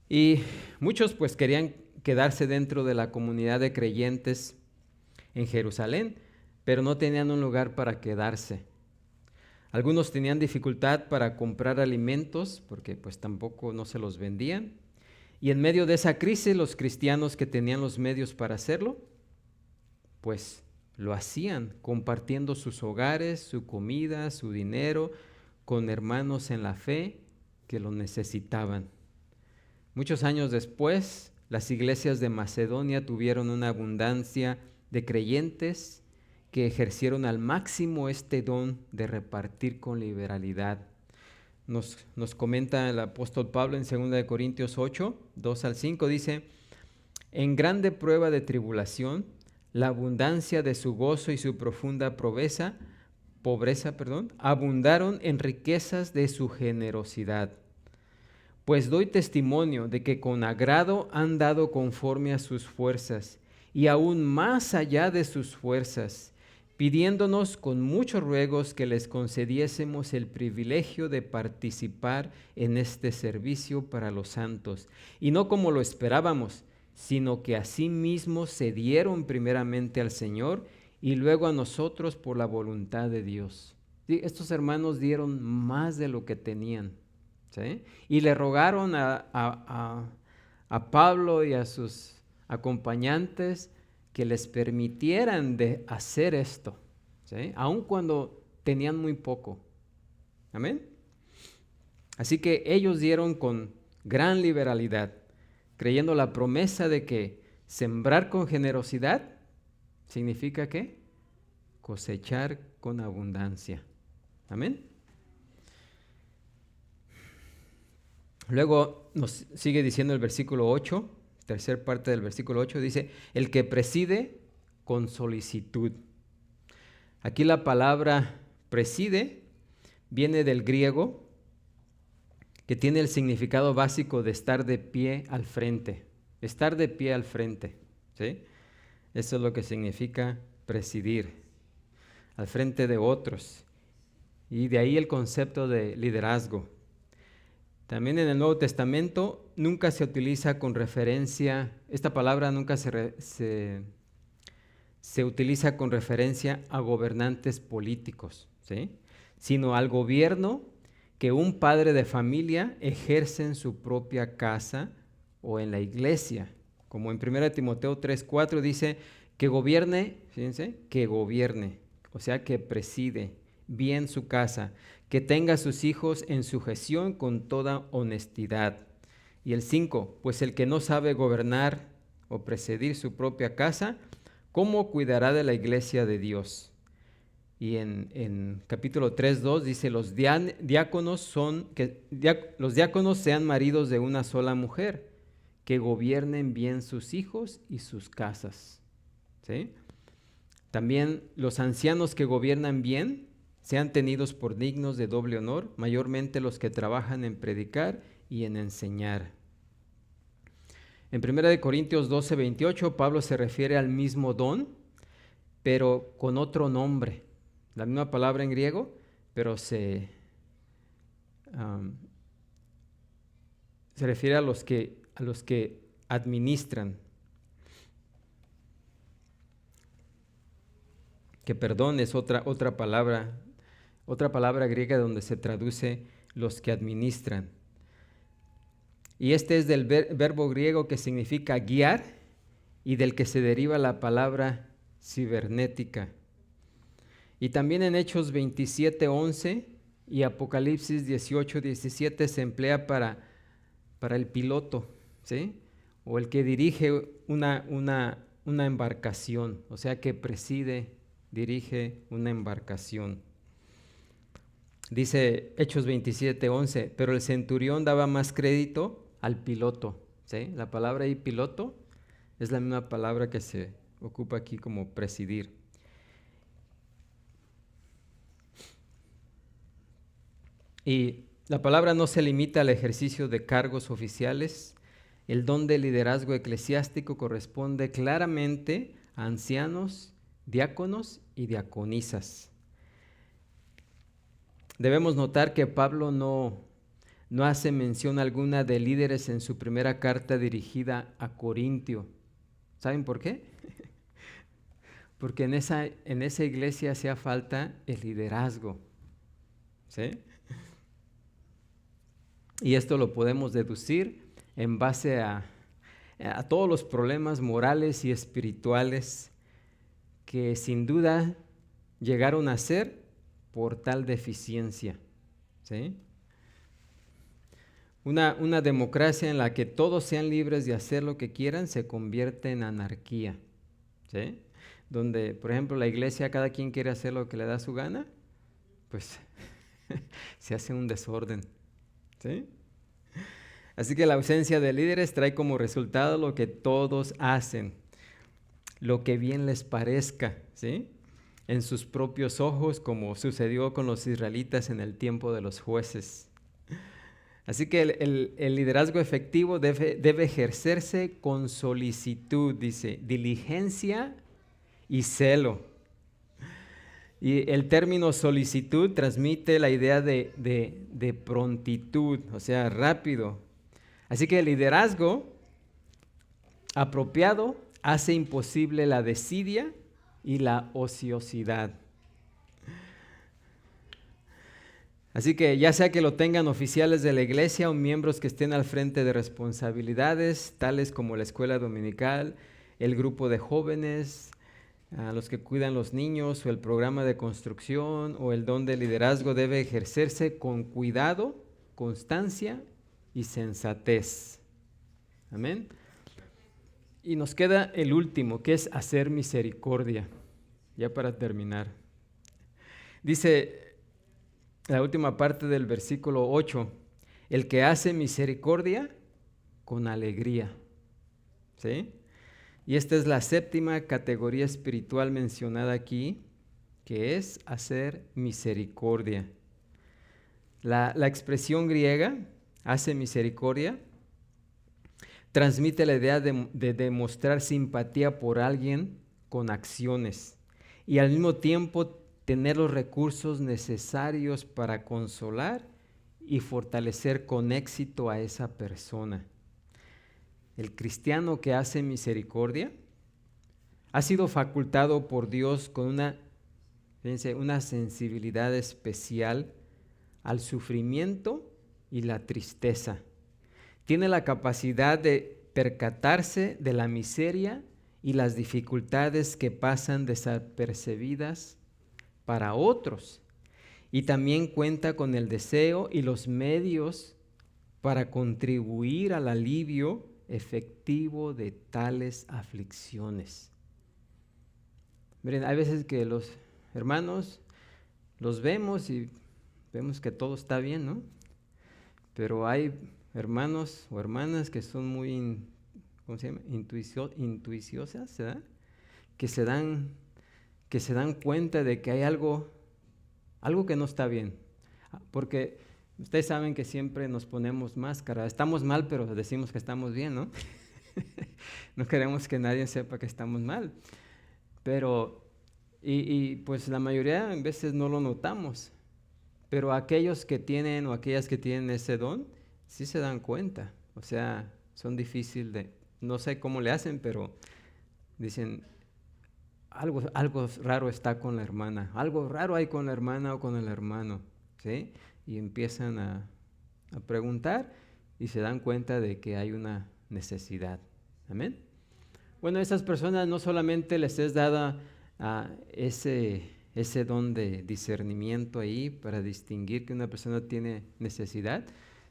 Y muchos pues querían quedarse dentro de la comunidad de creyentes en Jerusalén, pero no tenían un lugar para quedarse. Algunos tenían dificultad para comprar alimentos porque pues tampoco no se los vendían. Y en medio de esa crisis, los cristianos que tenían los medios para hacerlo, pues lo hacían, compartiendo sus hogares, su comida, su dinero, con hermanos en la fe que lo necesitaban. Muchos años después, las iglesias de Macedonia tuvieron una abundancia de creyentes que ejercieron al máximo este don de repartir con liberalidad. Nos comenta el apóstol Pablo en 2 Corintios 8, 2 al 5, dice: en grande prueba de tribulación, la abundancia de su gozo y su profunda pobreza, abundaron en riquezas de su generosidad. Pues doy testimonio de que con agrado han dado conforme a sus fuerzas, y aún más allá de sus fuerzas, pidiéndonos con muchos ruegos que les concediésemos el privilegio de participar en este servicio para los santos, y no como lo esperábamos, sino que asimismo se dieron primeramente al Señor y luego a nosotros por la voluntad de Dios. ¿Sí? Estos hermanos dieron más de lo que tenían, ¿sí? Y le rogaron a Pablo y a sus acompañantes que les permitieran de hacer esto, ¿sí?, aun cuando tenían muy poco. Amén. Así que ellos dieron con gran liberalidad, creyendo la promesa de que sembrar con generosidad significa ¿qué? Cosechar con abundancia. Amén. Luego nos sigue diciendo el versículo 8, tercer parte del versículo 8, dice: el que preside con solicitud. Aquí la palabra preside viene del griego, que tiene el significado básico de estar de pie al frente. Estar de pie al frente, ¿sí? Eso es lo que significa presidir, al frente de otros. Y de ahí el concepto de liderazgo. También en el Nuevo Testamento nunca se utiliza con referencia, esta palabra nunca se utiliza con referencia a gobernantes políticos, ¿sí?, sino al gobierno que un padre de familia ejerce en su propia casa o en la iglesia. Como en 1 Timoteo 3:4 dice que gobierne, fíjense, que gobierne, o sea que preside bien su casa, que tenga a sus hijos en sujeción con toda honestidad. Y el 5, pues el que no sabe gobernar o presidir su propia casa, ¿cómo cuidará de la iglesia de Dios? Y en capítulo 3:2 dice: los diáconos sean maridos de una sola mujer, que gobiernen bien sus hijos y sus casas, ¿sí? También los ancianos que gobiernan bien sean tenidos por dignos de doble honor, mayormente los que trabajan en predicar y en enseñar. En 1 Corintios 12:28, Pablo se refiere al mismo don, pero con otro nombre. La misma palabra en griego, pero se refiere a los que administran. Que perdón es otra palabra griega donde se traduce los que administran. Y este es del verbo griego que significa guiar y del que se deriva la palabra cibernética. Y también en Hechos 27:11 y Apocalipsis 18:17 se emplea para el piloto, ¿sí? O el que dirige una embarcación, o sea, que dirige una embarcación. Dice Hechos 27:11, pero el centurión daba más crédito al piloto, ¿sí? La palabra ahí piloto es la misma palabra que se ocupa aquí como presidir. Y la palabra no se limita al ejercicio de cargos oficiales. El don de liderazgo eclesiástico corresponde claramente a ancianos, diáconos y diaconisas. Debemos notar que Pablo no hace mención alguna de líderes en su primera carta dirigida a Corintio. ¿Saben por qué? Porque en esa iglesia hacía falta el liderazgo, ¿sí? Y esto lo podemos deducir en base a todos los problemas morales y espirituales que sin duda llegaron a ser por tal deficiencia, ¿sí? Una democracia en la que todos sean libres de hacer lo que quieran se convierte en anarquía, ¿sí? Donde, por ejemplo, la iglesia, cada quien quiere hacer lo que le da su gana, pues se hace un desorden, ¿sí? Así que la ausencia de líderes trae como resultado lo que todos hacen, lo que bien les parezca, ¿sí? En sus propios ojos, como sucedió con los israelitas en el tiempo de los jueces. Así que el liderazgo efectivo debe ejercerse con solicitud, dice, diligencia y celo. Y el término solicitud transmite la idea de prontitud, o sea, rápido. Así que el liderazgo apropiado hace imposible la desidia y la ociosidad. Así que ya sea que lo tengan oficiales de la iglesia o miembros que estén al frente de responsabilidades, tales como la escuela dominical, el grupo de jóvenes, los que cuidan los niños o el programa de construcción o el don de liderazgo debe ejercerse con cuidado, constancia y sensatez. Amén. Y nos queda el último, que es hacer misericordia. Ya para terminar. Dice la última parte del versículo 8, el que hace misericordia con alegría. ¿Sí? Y esta es la séptima categoría espiritual mencionada aquí, que es hacer misericordia. La expresión griega, hace misericordia, transmite la idea de demostrar simpatía por alguien con acciones y al mismo tiempo tener los recursos necesarios para consolar y fortalecer con éxito a esa persona. El cristiano que hace misericordia ha sido facultado por Dios con una sensibilidad especial al sufrimiento y la tristeza. Tiene la capacidad de percatarse de la miseria y las dificultades que pasan desapercibidas para otros. Y también cuenta con el deseo y los medios para contribuir al alivio efectivo de tales aflicciones. Miren, hay veces que los hermanos los vemos y vemos que todo está bien, ¿no? Pero hay hermanos o hermanas que son muy, ¿cómo se llama? Intuiciosas, ¿verdad? Que se dan cuenta de que hay algo que no está bien. Porque ustedes saben que siempre nos ponemos máscara. Estamos mal, pero decimos que estamos bien, ¿no? No queremos que nadie sepa que estamos mal. Pero, y pues la mayoría a veces no lo notamos. Pero aquellos que tienen o aquellas que tienen ese don, sí se dan cuenta. O sea, son difíciles de, no sé cómo le hacen, pero dicen, algo raro está con la hermana, algo raro hay con la hermana o con el hermano, ¿sí? Y empiezan a preguntar y se dan cuenta de que hay una necesidad. Amén. Bueno, a esas personas no solamente les es dada ese don de discernimiento ahí para distinguir que una persona tiene necesidad,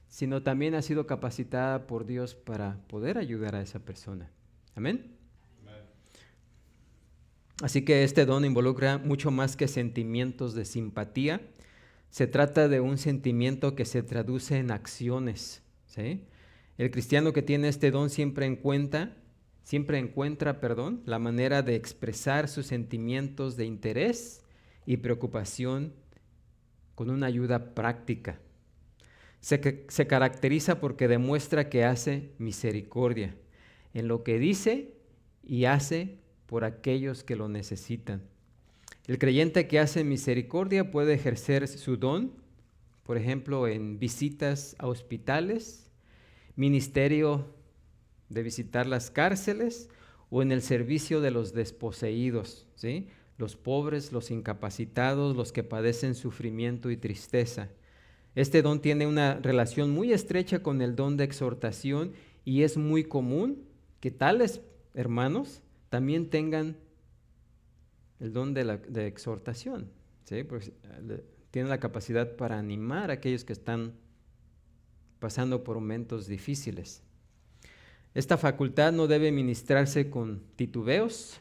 sino también ha sido capacitada por Dios para poder ayudar a esa persona. Amén. Así que este don involucra mucho más que sentimientos de simpatía. Se trata de un sentimiento que se traduce en acciones, ¿sí? El cristiano que tiene este don siempre encuentra, la manera de expresar sus sentimientos de interés y preocupación con una ayuda práctica. Se caracteriza porque demuestra que hace misericordia en lo que dice y hace por aquellos que lo necesitan. El creyente que hace misericordia puede ejercer su don, por ejemplo, en visitas a hospitales, ministerio de visitar las cárceles o en el servicio de los desposeídos, ¿sí? Los pobres, los incapacitados, los que padecen sufrimiento y tristeza. Este don tiene una relación muy estrecha con el don de exhortación y es muy común que tales hermanos también tengan el don de exhortación, ¿sí? Pues, tienen la capacidad para animar a aquellos que están pasando por momentos difíciles. Esta facultad no debe ministrarse con titubeos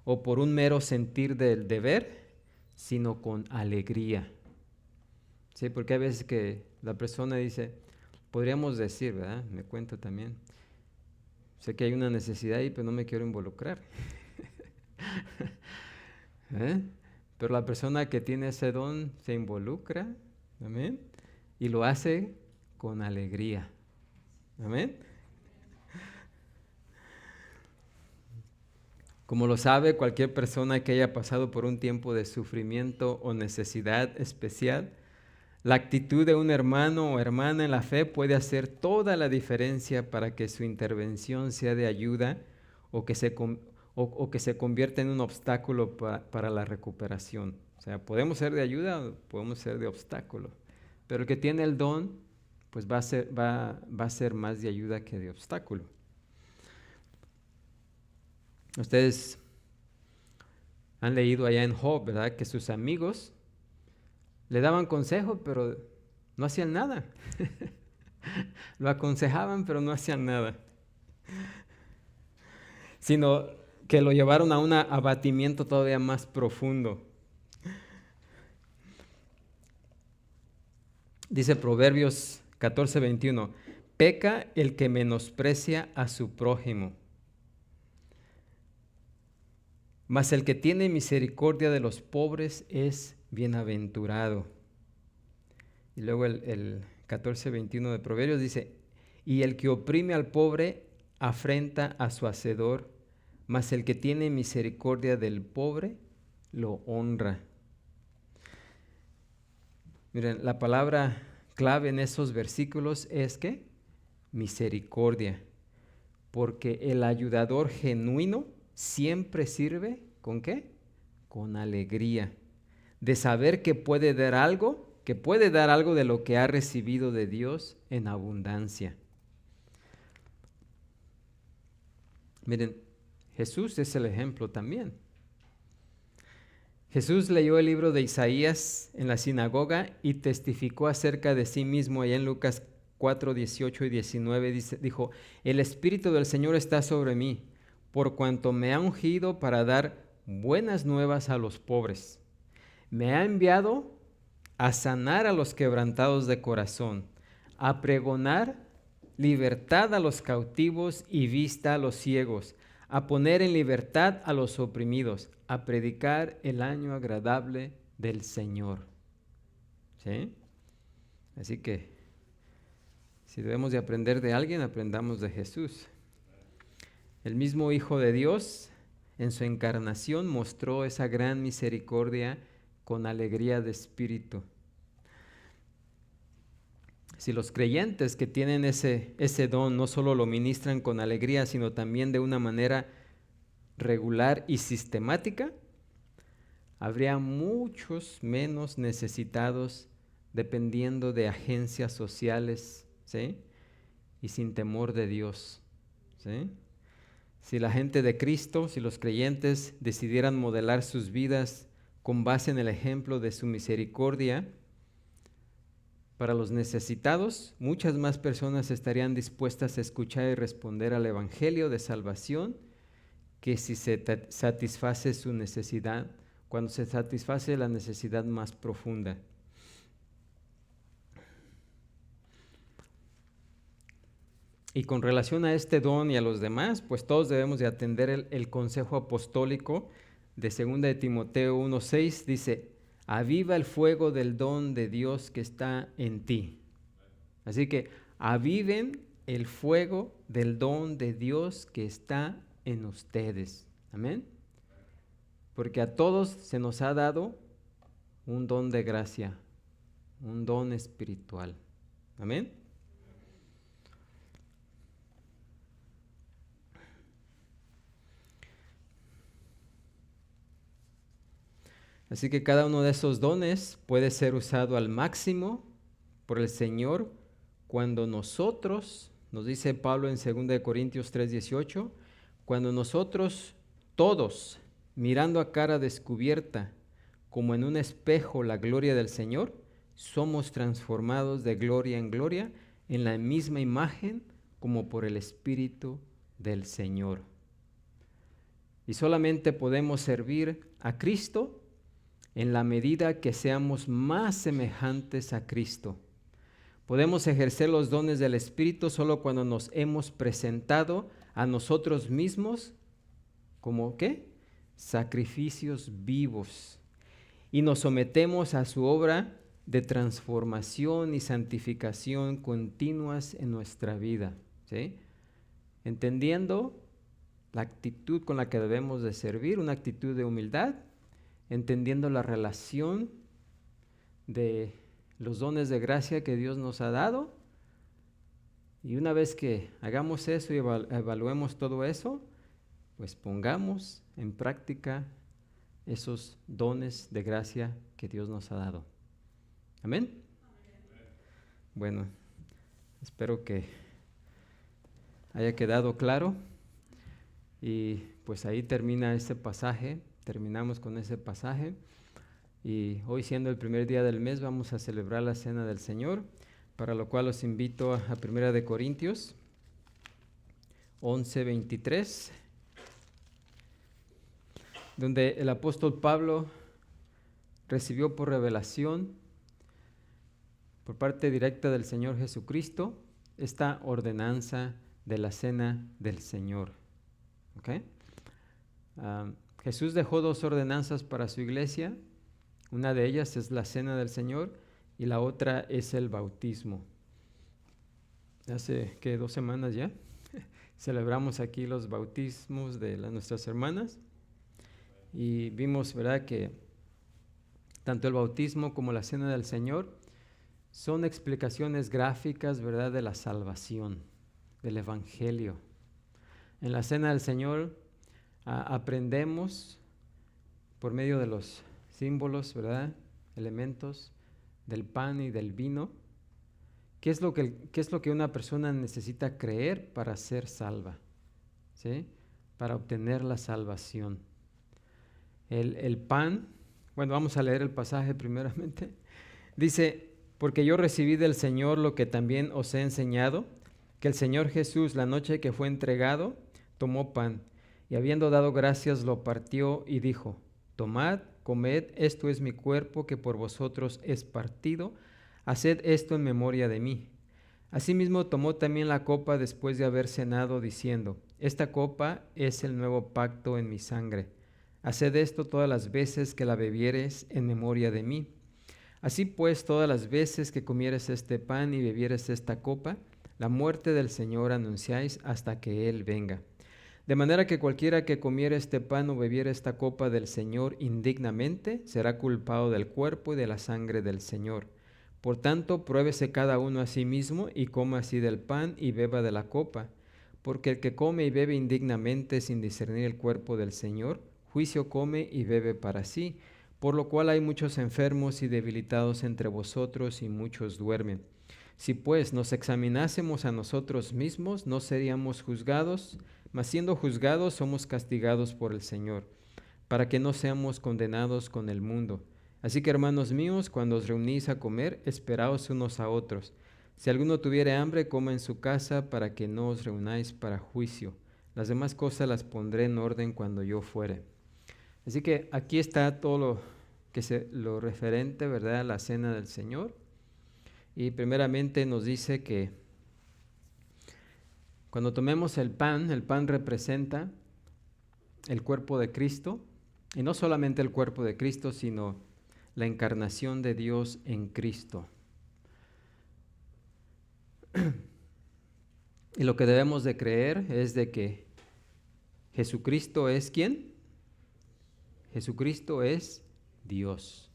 o por un mero sentir del deber, sino con alegría. Sí, porque hay veces que la persona dice, podríamos decir, ¿verdad? Me cuento también, sé que hay una necesidad ahí, pero no me quiero involucrar. Pero la persona que tiene ese don se involucra, amén, y lo hace con alegría, amén. Como lo sabe cualquier persona que haya pasado por un tiempo de sufrimiento o necesidad especial, la actitud de un hermano o hermana en la fe puede hacer toda la diferencia para que su intervención sea de ayuda o que se convierta en un obstáculo para la recuperación. O sea, podemos ser de ayuda o podemos ser de obstáculo, pero el que tiene el don, pues va a ser más de ayuda que de obstáculo. Ustedes han leído allá en Job, ¿verdad? Que sus amigos le daban consejo, pero no hacían nada. Lo aconsejaban, pero no hacían nada. Sino que lo llevaron a un abatimiento todavía más profundo. Dice Proverbios 14:21, peca el que menosprecia a su prójimo, mas el que tiene misericordia de los pobres es bienaventurado. Y luego el 14:21 de Proverbios dice, y el que oprime al pobre afrenta a su hacedor, mas el que tiene misericordia del pobre lo honra. Miren, la palabra clave en esos versículos es que misericordia, porque el ayudador genuino siempre sirve ¿con qué? Con alegría, de saber que puede dar algo de lo que ha recibido de Dios en abundancia. Miren, Jesús es el ejemplo también. Jesús leyó el libro de Isaías en la sinagoga y testificó acerca de sí mismo allá en Lucas 4, 18 y 19. Dijo, el Espíritu del Señor está sobre mí, por cuanto me ha ungido para dar buenas nuevas a los pobres. Me ha enviado a sanar a los quebrantados de corazón, a pregonar libertad a los cautivos y vista a los ciegos, a poner en libertad a los oprimidos, a predicar el año agradable del Señor. ¿Sí? Así que, si debemos de aprender de alguien, aprendamos de Jesús. El mismo Hijo de Dios, en su encarnación, mostró esa gran misericordia con alegría de espíritu. Si los creyentes que tienen ese don no solo lo ministran con alegría, sino también de una manera regular y sistemática, habría muchos menos necesitados dependiendo de agencias sociales, ¿sí? Y sin temor de Dios, ¿sí? Si la gente de Cristo, si los creyentes decidieran modelar sus vidas con base en el ejemplo de su misericordia para los necesitados, muchas más personas estarían dispuestas a escuchar y responder al Evangelio de salvación que si se satisface su necesidad, cuando se satisface la necesidad más profunda. Y con relación a este don y a los demás, pues todos debemos de atender el consejo apostólico de 2 de Timoteo 1:6, dice, aviva el fuego del don de Dios que está en ti. Así que aviven el fuego del don de Dios que está en ustedes. Amén. Porque a todos se nos ha dado un don de gracia, un don espiritual. Amén. Así que cada uno de esos dones puede ser usado al máximo por el Señor cuando nosotros, nos dice Pablo en 2 Corintios 3:18, cuando nosotros todos, mirando a cara descubierta, como en un espejo la gloria del Señor, somos transformados de gloria en gloria en la misma imagen como por el Espíritu del Señor. Y solamente podemos servir a Cristo en la medida que seamos más semejantes a Cristo. Podemos ejercer los dones del Espíritu solo cuando nos hemos presentado a nosotros mismos como ¿qué? Sacrificios vivos y nos sometemos a su obra de transformación y santificación continuas en nuestra vida, ¿sí? Entendiendo la actitud con la que debemos de servir, una actitud de humildad, entendiendo la relación de los dones de gracia que Dios nos ha dado. Y una vez que hagamos eso y evaluemos todo eso, pues pongamos en práctica esos dones de gracia que Dios nos ha dado. ¿Amén? Bueno, espero que haya quedado claro. Y pues ahí termina este pasaje. Terminamos con ese pasaje y hoy, siendo el primer día del mes, vamos a celebrar la Cena del Señor, para lo cual los invito a 1 de Corintios 11:23, donde el apóstol Pablo recibió por revelación, por parte directa del Señor Jesucristo, esta ordenanza de la Cena del Señor. ¿Okay? Jesús dejó 2 ordenanzas para su iglesia. Una de ellas es la Cena del Señor y la otra es el bautismo. Hace 2 semanas ya celebramos aquí los bautismos de nuestras hermanas y vimos, ¿verdad?, que tanto el bautismo como la Cena del Señor son explicaciones gráficas, ¿verdad?, de la salvación, del Evangelio. En la Cena del Señor aprendemos por medio de los símbolos, ¿verdad?, elementos del pan y del vino, qué es lo que una persona necesita creer para ser salva, ¿sí?, para obtener la salvación. El pan, bueno, vamos a leer el pasaje primeramente. Dice, porque yo recibí del Señor lo que también os he enseñado, que el Señor Jesús, la noche que fue entregado, tomó pan, y habiendo dado gracias, lo partió y dijo, tomad, comed, esto es mi cuerpo que por vosotros es partido, haced esto en memoria de mí. Asimismo tomó también la copa después de haber cenado, diciendo, esta copa es el nuevo pacto en mi sangre. Haced esto todas las veces que la bebiereis en memoria de mí. Así pues, todas las veces que comieres este pan y bebieres esta copa, la muerte del Señor anunciáis hasta que Él venga. De manera que cualquiera que comiere este pan o bebiere esta copa del Señor indignamente, será culpado del cuerpo y de la sangre del Señor. Por tanto, pruébese cada uno a sí mismo y coma así del pan y beba de la copa. Porque el que come y bebe indignamente sin discernir el cuerpo del Señor, juicio come y bebe para sí. Por lo cual hay muchos enfermos y debilitados entre vosotros y muchos duermen. Si pues nos examinásemos a nosotros mismos, no seríamos juzgados, mas siendo juzgados somos castigados por el Señor, para que no seamos condenados con el mundo. Así que, hermanos míos, cuando os reunís a comer, esperaos unos a otros. Si alguno tuviere hambre, coma en su casa, para que no os reunáis para juicio. Las demás cosas las pondré en orden cuando yo fuere. Así que aquí está todo lo referente, ¿verdad?, a la cena del Señor. Y primeramente nos dice que cuando tomemos el pan representa el cuerpo de Cristo, y no solamente el cuerpo de Cristo, sino la encarnación de Dios en Cristo. Y lo que debemos de creer es de que Jesucristo es ¿quién? Jesucristo es Dios.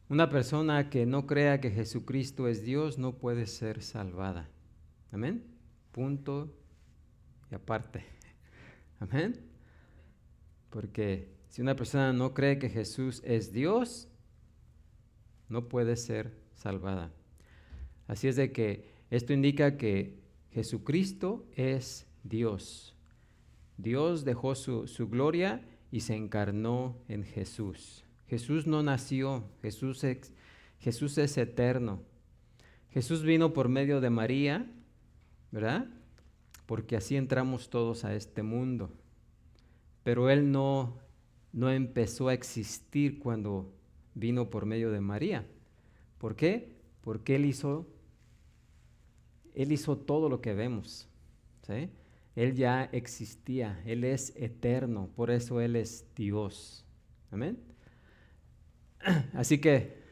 Una persona que no crea que Jesucristo es Dios no puede ser salvada. Amén. Punto y aparte. Amén. Porque si una persona no cree que Jesús es Dios, no puede ser salvada. Así es de que esto indica que Jesucristo es Dios. Dios dejó su gloria y se encarnó en Jesús. Jesús no nació, Jesús es eterno. Jesús vino por medio de María, ¿verdad? Porque así entramos todos a este mundo. Pero Él no empezó a existir cuando vino por medio de María. ¿Por qué? Porque Él hizo todo lo que vemos, ¿sí? Él ya existía, Él es eterno, por eso Él es Dios. Amén. Así que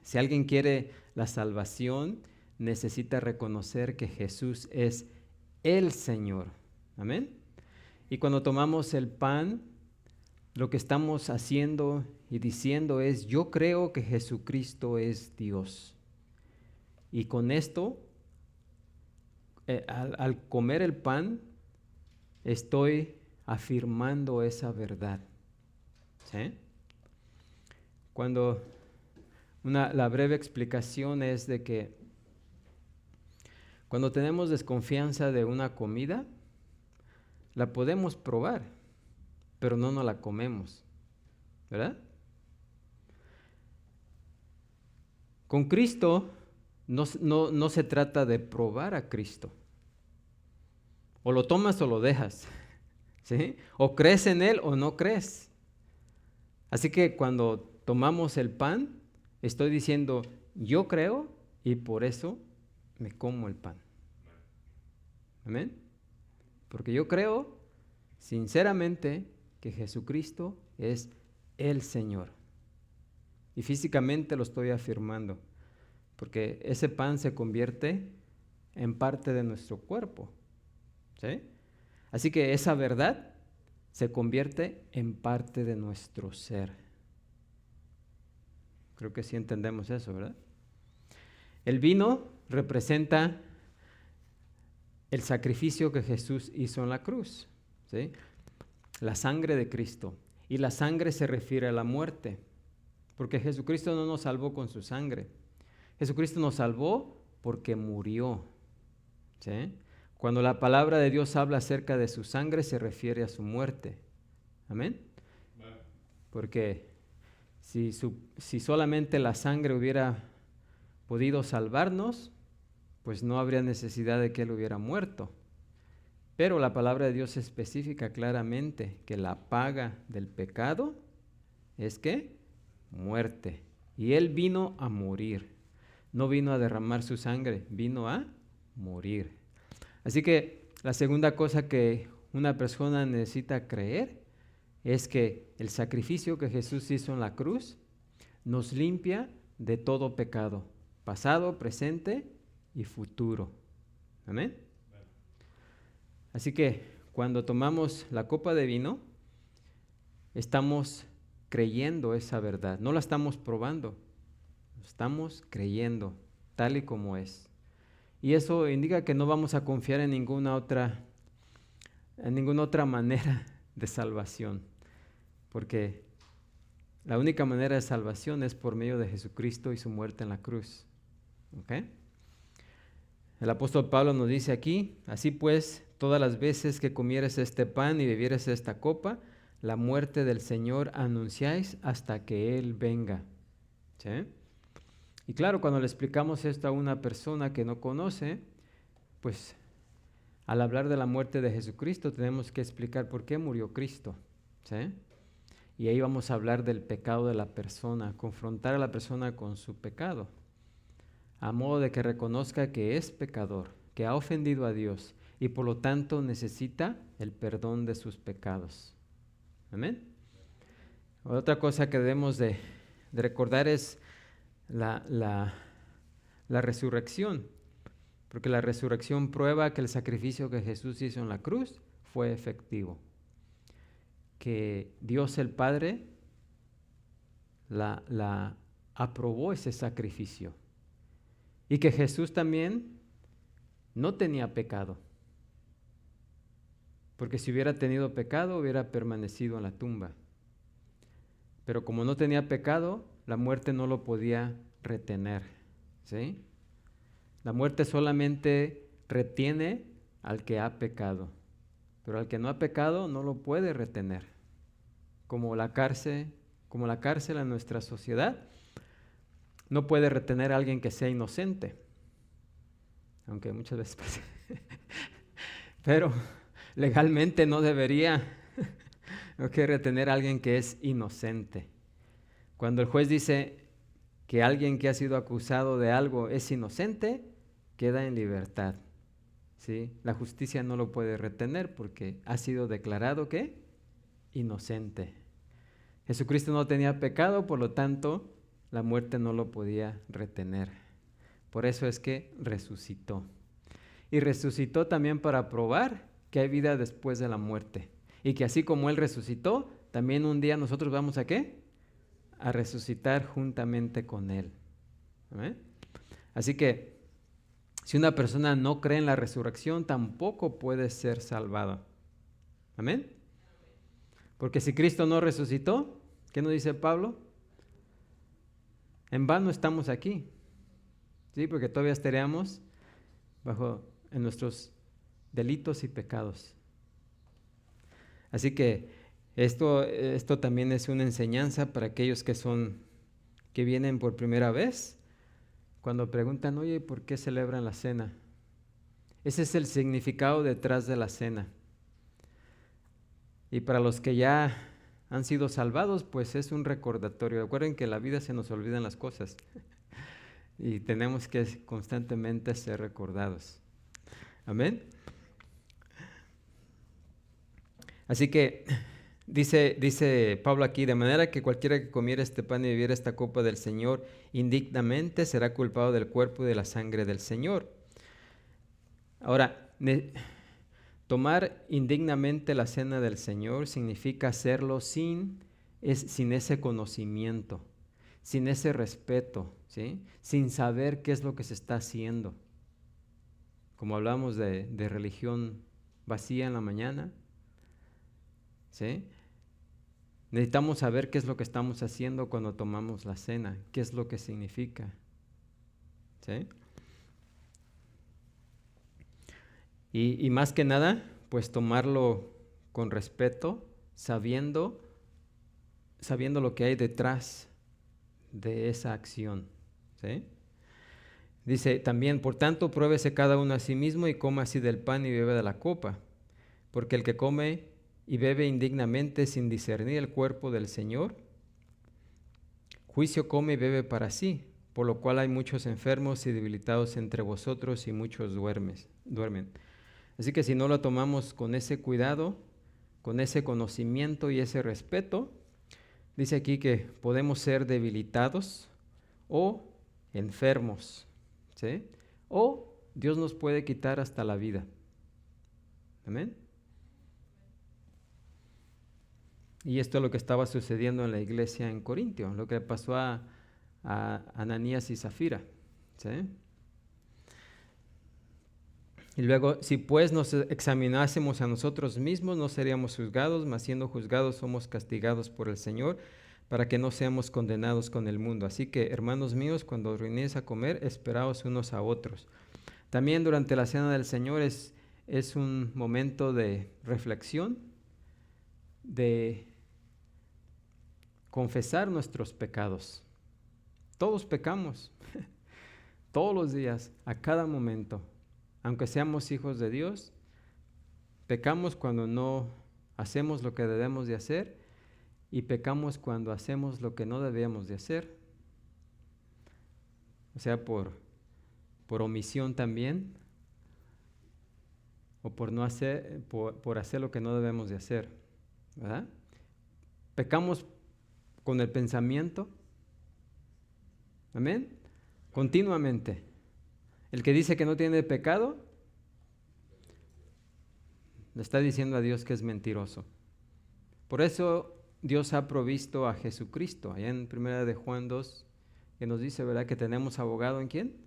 si alguien quiere la salvación, necesita reconocer que Jesús es el Señor. Amén. Y cuando tomamos el pan, lo que estamos haciendo y diciendo es: yo creo que Jesucristo es Dios. Y con esto, al comer el pan, estoy afirmando esa verdad. ¿Sí? La breve explicación es de que cuando tenemos desconfianza de una comida, la podemos probar, pero no nos la comemos, ¿verdad? Con Cristo no se trata de probar a Cristo. O lo tomas o lo dejas, ¿sí? O crees en Él o no crees. Así que cuando tomamos el pan, estoy diciendo: yo creo y por eso me como el pan. Amén. Porque yo creo sinceramente que Jesucristo es el Señor. Y físicamente lo estoy afirmando, porque ese pan se convierte en parte de nuestro cuerpo, ¿sí? Así que esa verdad se convierte en parte de nuestro ser. Creo que sí entendemos eso, ¿verdad? El vino representa el sacrificio que Jesús hizo en la cruz, ¿sí? La sangre de Cristo. Y la sangre se refiere a la muerte, porque Jesucristo no nos salvó con su sangre. Jesucristo nos salvó porque murió, ¿sí? Cuando la palabra de Dios habla acerca de su sangre, se refiere a su muerte. ¿Amén? Porque si solamente la sangre hubiera podido salvarnos, pues no habría necesidad de que Él hubiera muerto. Pero la palabra de Dios especifica claramente que la paga del pecado es ¿qué? Muerte. Y Él vino a morir. No vino a derramar su sangre, vino a morir. Así que la segunda cosa que una persona necesita creer es que el sacrificio que Jesús hizo en la cruz nos limpia de todo pecado, pasado, presente y futuro. Amén. Así que cuando tomamos la copa de vino, estamos creyendo esa verdad. No la estamos probando, estamos creyendo tal y como es. Y eso indica que no vamos a confiar en ninguna otra manera de salvación, porque la única manera de salvación es por medio de Jesucristo y su muerte en la cruz. ¿Ok? El apóstol Pablo nos dice aquí, así pues, todas las veces que comieres este pan y bebieres esta copa, la muerte del Señor anunciáis hasta que Él venga. ¿Sí? Y claro, cuando le explicamos esto a una persona que no conoce, pues al hablar de la muerte de Jesucristo tenemos que explicar por qué murió Cristo. ¿Sí? Y ahí vamos a hablar del pecado de la persona, confrontar a la persona con su pecado, a modo de que reconozca que es pecador, que ha ofendido a Dios y por lo tanto necesita el perdón de sus pecados. Amén. Otra cosa que debemos de recordar es la resurrección, porque la resurrección prueba que el sacrificio que Jesús hizo en la cruz fue efectivo, que Dios el Padre la aprobó ese sacrificio y que Jesús también no tenía pecado, porque si hubiera tenido pecado hubiera permanecido en la tumba, pero como no tenía pecado, la muerte no lo podía retener, ¿sí? La muerte solamente retiene al que ha pecado, pero al que no ha pecado no lo puede retener. Como la cárcel en nuestra sociedad no puede retener a alguien que sea inocente, aunque muchas veces pasa. Pero legalmente no debería retener a alguien que es inocente. Cuando el juez dice que alguien que ha sido acusado de algo es inocente, queda en libertad. ¿Sí? La justicia no lo puede retener porque ha sido declarado ¿qué? Inocente. Jesucristo no tenía pecado, por lo tanto, la muerte no lo podía retener. Por eso es que resucitó. Y resucitó también para probar que hay vida después de la muerte. Y que así como Él resucitó, también un día nosotros vamos a ¿qué? A resucitar juntamente con Él. ¿Amén? Así que si una persona no cree en la resurrección, tampoco puede ser salvada. ¿Amén? Porque si Cristo no resucitó, ¿qué nos dice Pablo? En vano estamos aquí. ¿Sí? Porque todavía estaríamos en nuestros delitos y pecados. Así que esto también es una enseñanza para aquellos que vienen por primera vez. Cuando preguntan, oye, ¿por qué celebran la cena? Ese es el significado detrás de la cena. Y para los que ya han sido salvados, pues es un recordatorio. Recuerden que en la vida se nos olvidan las cosas y tenemos que constantemente ser recordados. Amén. Así que dice Pablo aquí, de manera que cualquiera que comiera este pan y bebiera esta copa del Señor indignamente será culpado del cuerpo y de la sangre del Señor. Ahora, tomar indignamente la cena del Señor significa hacerlo sin ese conocimiento, sin ese respeto, ¿sí? Sin saber qué es lo que se está haciendo. Como hablamos de religión vacía en la mañana, ¿sí? Necesitamos saber qué es lo que estamos haciendo cuando tomamos la cena, qué es lo que significa, ¿sí? Y más que nada, pues tomarlo con respeto, sabiendo lo que hay detrás de esa acción, ¿sí? Dice también, por tanto, pruébese cada uno a sí mismo y coma así del pan y bebe de la copa, porque el que come y bebe indignamente sin discernir el cuerpo del Señor, juicio come y bebe para sí, por lo cual hay muchos enfermos y debilitados entre vosotros y muchos duermen. Así que si no lo tomamos con ese cuidado, con ese conocimiento y ese respeto, dice aquí que podemos ser debilitados o enfermos, ¿sí? O Dios nos puede quitar hasta la vida. Amén. Y esto es lo que estaba sucediendo en la iglesia en Corintio, lo que pasó a Ananías y Zafira, ¿sí? Y luego, si pues nos examinásemos a nosotros mismos, no seríamos juzgados, mas siendo juzgados somos castigados por el Señor, para que no seamos condenados con el mundo. Así que, hermanos míos, cuando os reunéis a comer, esperaos unos a otros. También durante la Cena del Señor es un momento de reflexión, de confesar nuestros pecados. Todos pecamos, todos los días, a cada momento. Aunque seamos hijos de Dios, pecamos cuando no hacemos lo que debemos de hacer y pecamos cuando hacemos lo que no debíamos de hacer. O sea, por omisión también, o por no hacer, por hacer lo que no debemos de hacer, ¿verdad? Pecamos con el pensamiento, amén, continuamente. El que dice que no tiene pecado, le está diciendo a Dios que es mentiroso. Por eso Dios ha provisto a Jesucristo, allá en 1 de Juan 2, que nos dice, ¿verdad?, que tenemos abogado ¿en quién?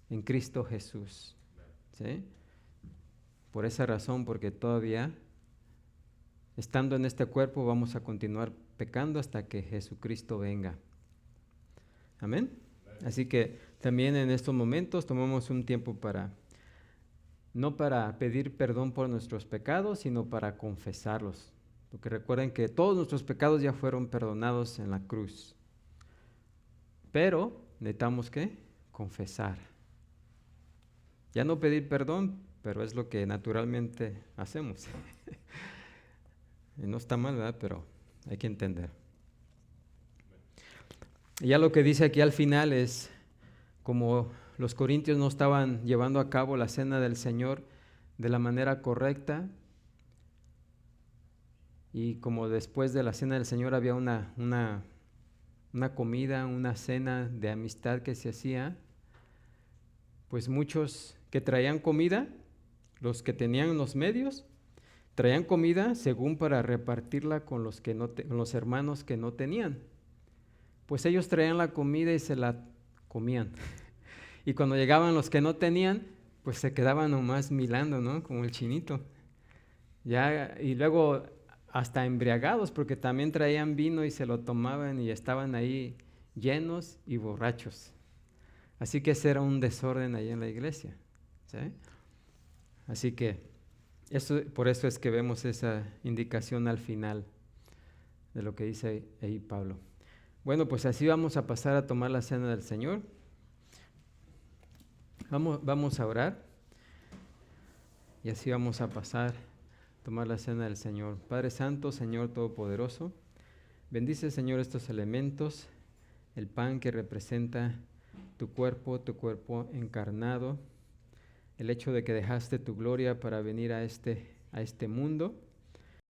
En Cristo Jesús. ¿Sí? Por esa razón, porque todavía, estando en este cuerpo, vamos a continuar pecando hasta que Jesucristo venga. Amén. Así que también en estos momentos tomamos un tiempo no para pedir perdón por nuestros pecados, sino para confesarlos. Porque recuerden que todos nuestros pecados ya fueron perdonados en la cruz. Pero necesitamos ¿qué? Confesar. Ya no pedir perdón, pero es lo que naturalmente hacemos. Y no está mal, ¿verdad? Pero hay que entender. Y ya lo que dice aquí al final es, como los corintios no estaban llevando a cabo la cena del Señor de la manera correcta, y como después de la cena del Señor había una comida, una cena de amistad que se hacía, pues muchos que traían comida, los que tenían los medios, traían comida según para repartirla con los hermanos que no tenían. Pues ellos traían la comida y se la comían. Y cuando llegaban los que no tenían, pues se quedaban nomás mirando, ¿no? Como el chinito. Ya, y luego hasta embriagados, porque también traían vino y se lo tomaban y estaban ahí llenos y borrachos. Así que ese era un desorden ahí en la iglesia. ¿Sí? Así que por eso es que vemos esa indicación al final de lo que dice ahí Pablo. Bueno, pues así vamos a pasar a tomar la cena del Señor. Vamos a orar y así vamos a pasar a tomar la cena del Señor. Padre Santo, Señor Todopoderoso, bendice, Señor, estos elementos, el pan que representa tu cuerpo encarnado, el hecho de que dejaste tu gloria para venir a este mundo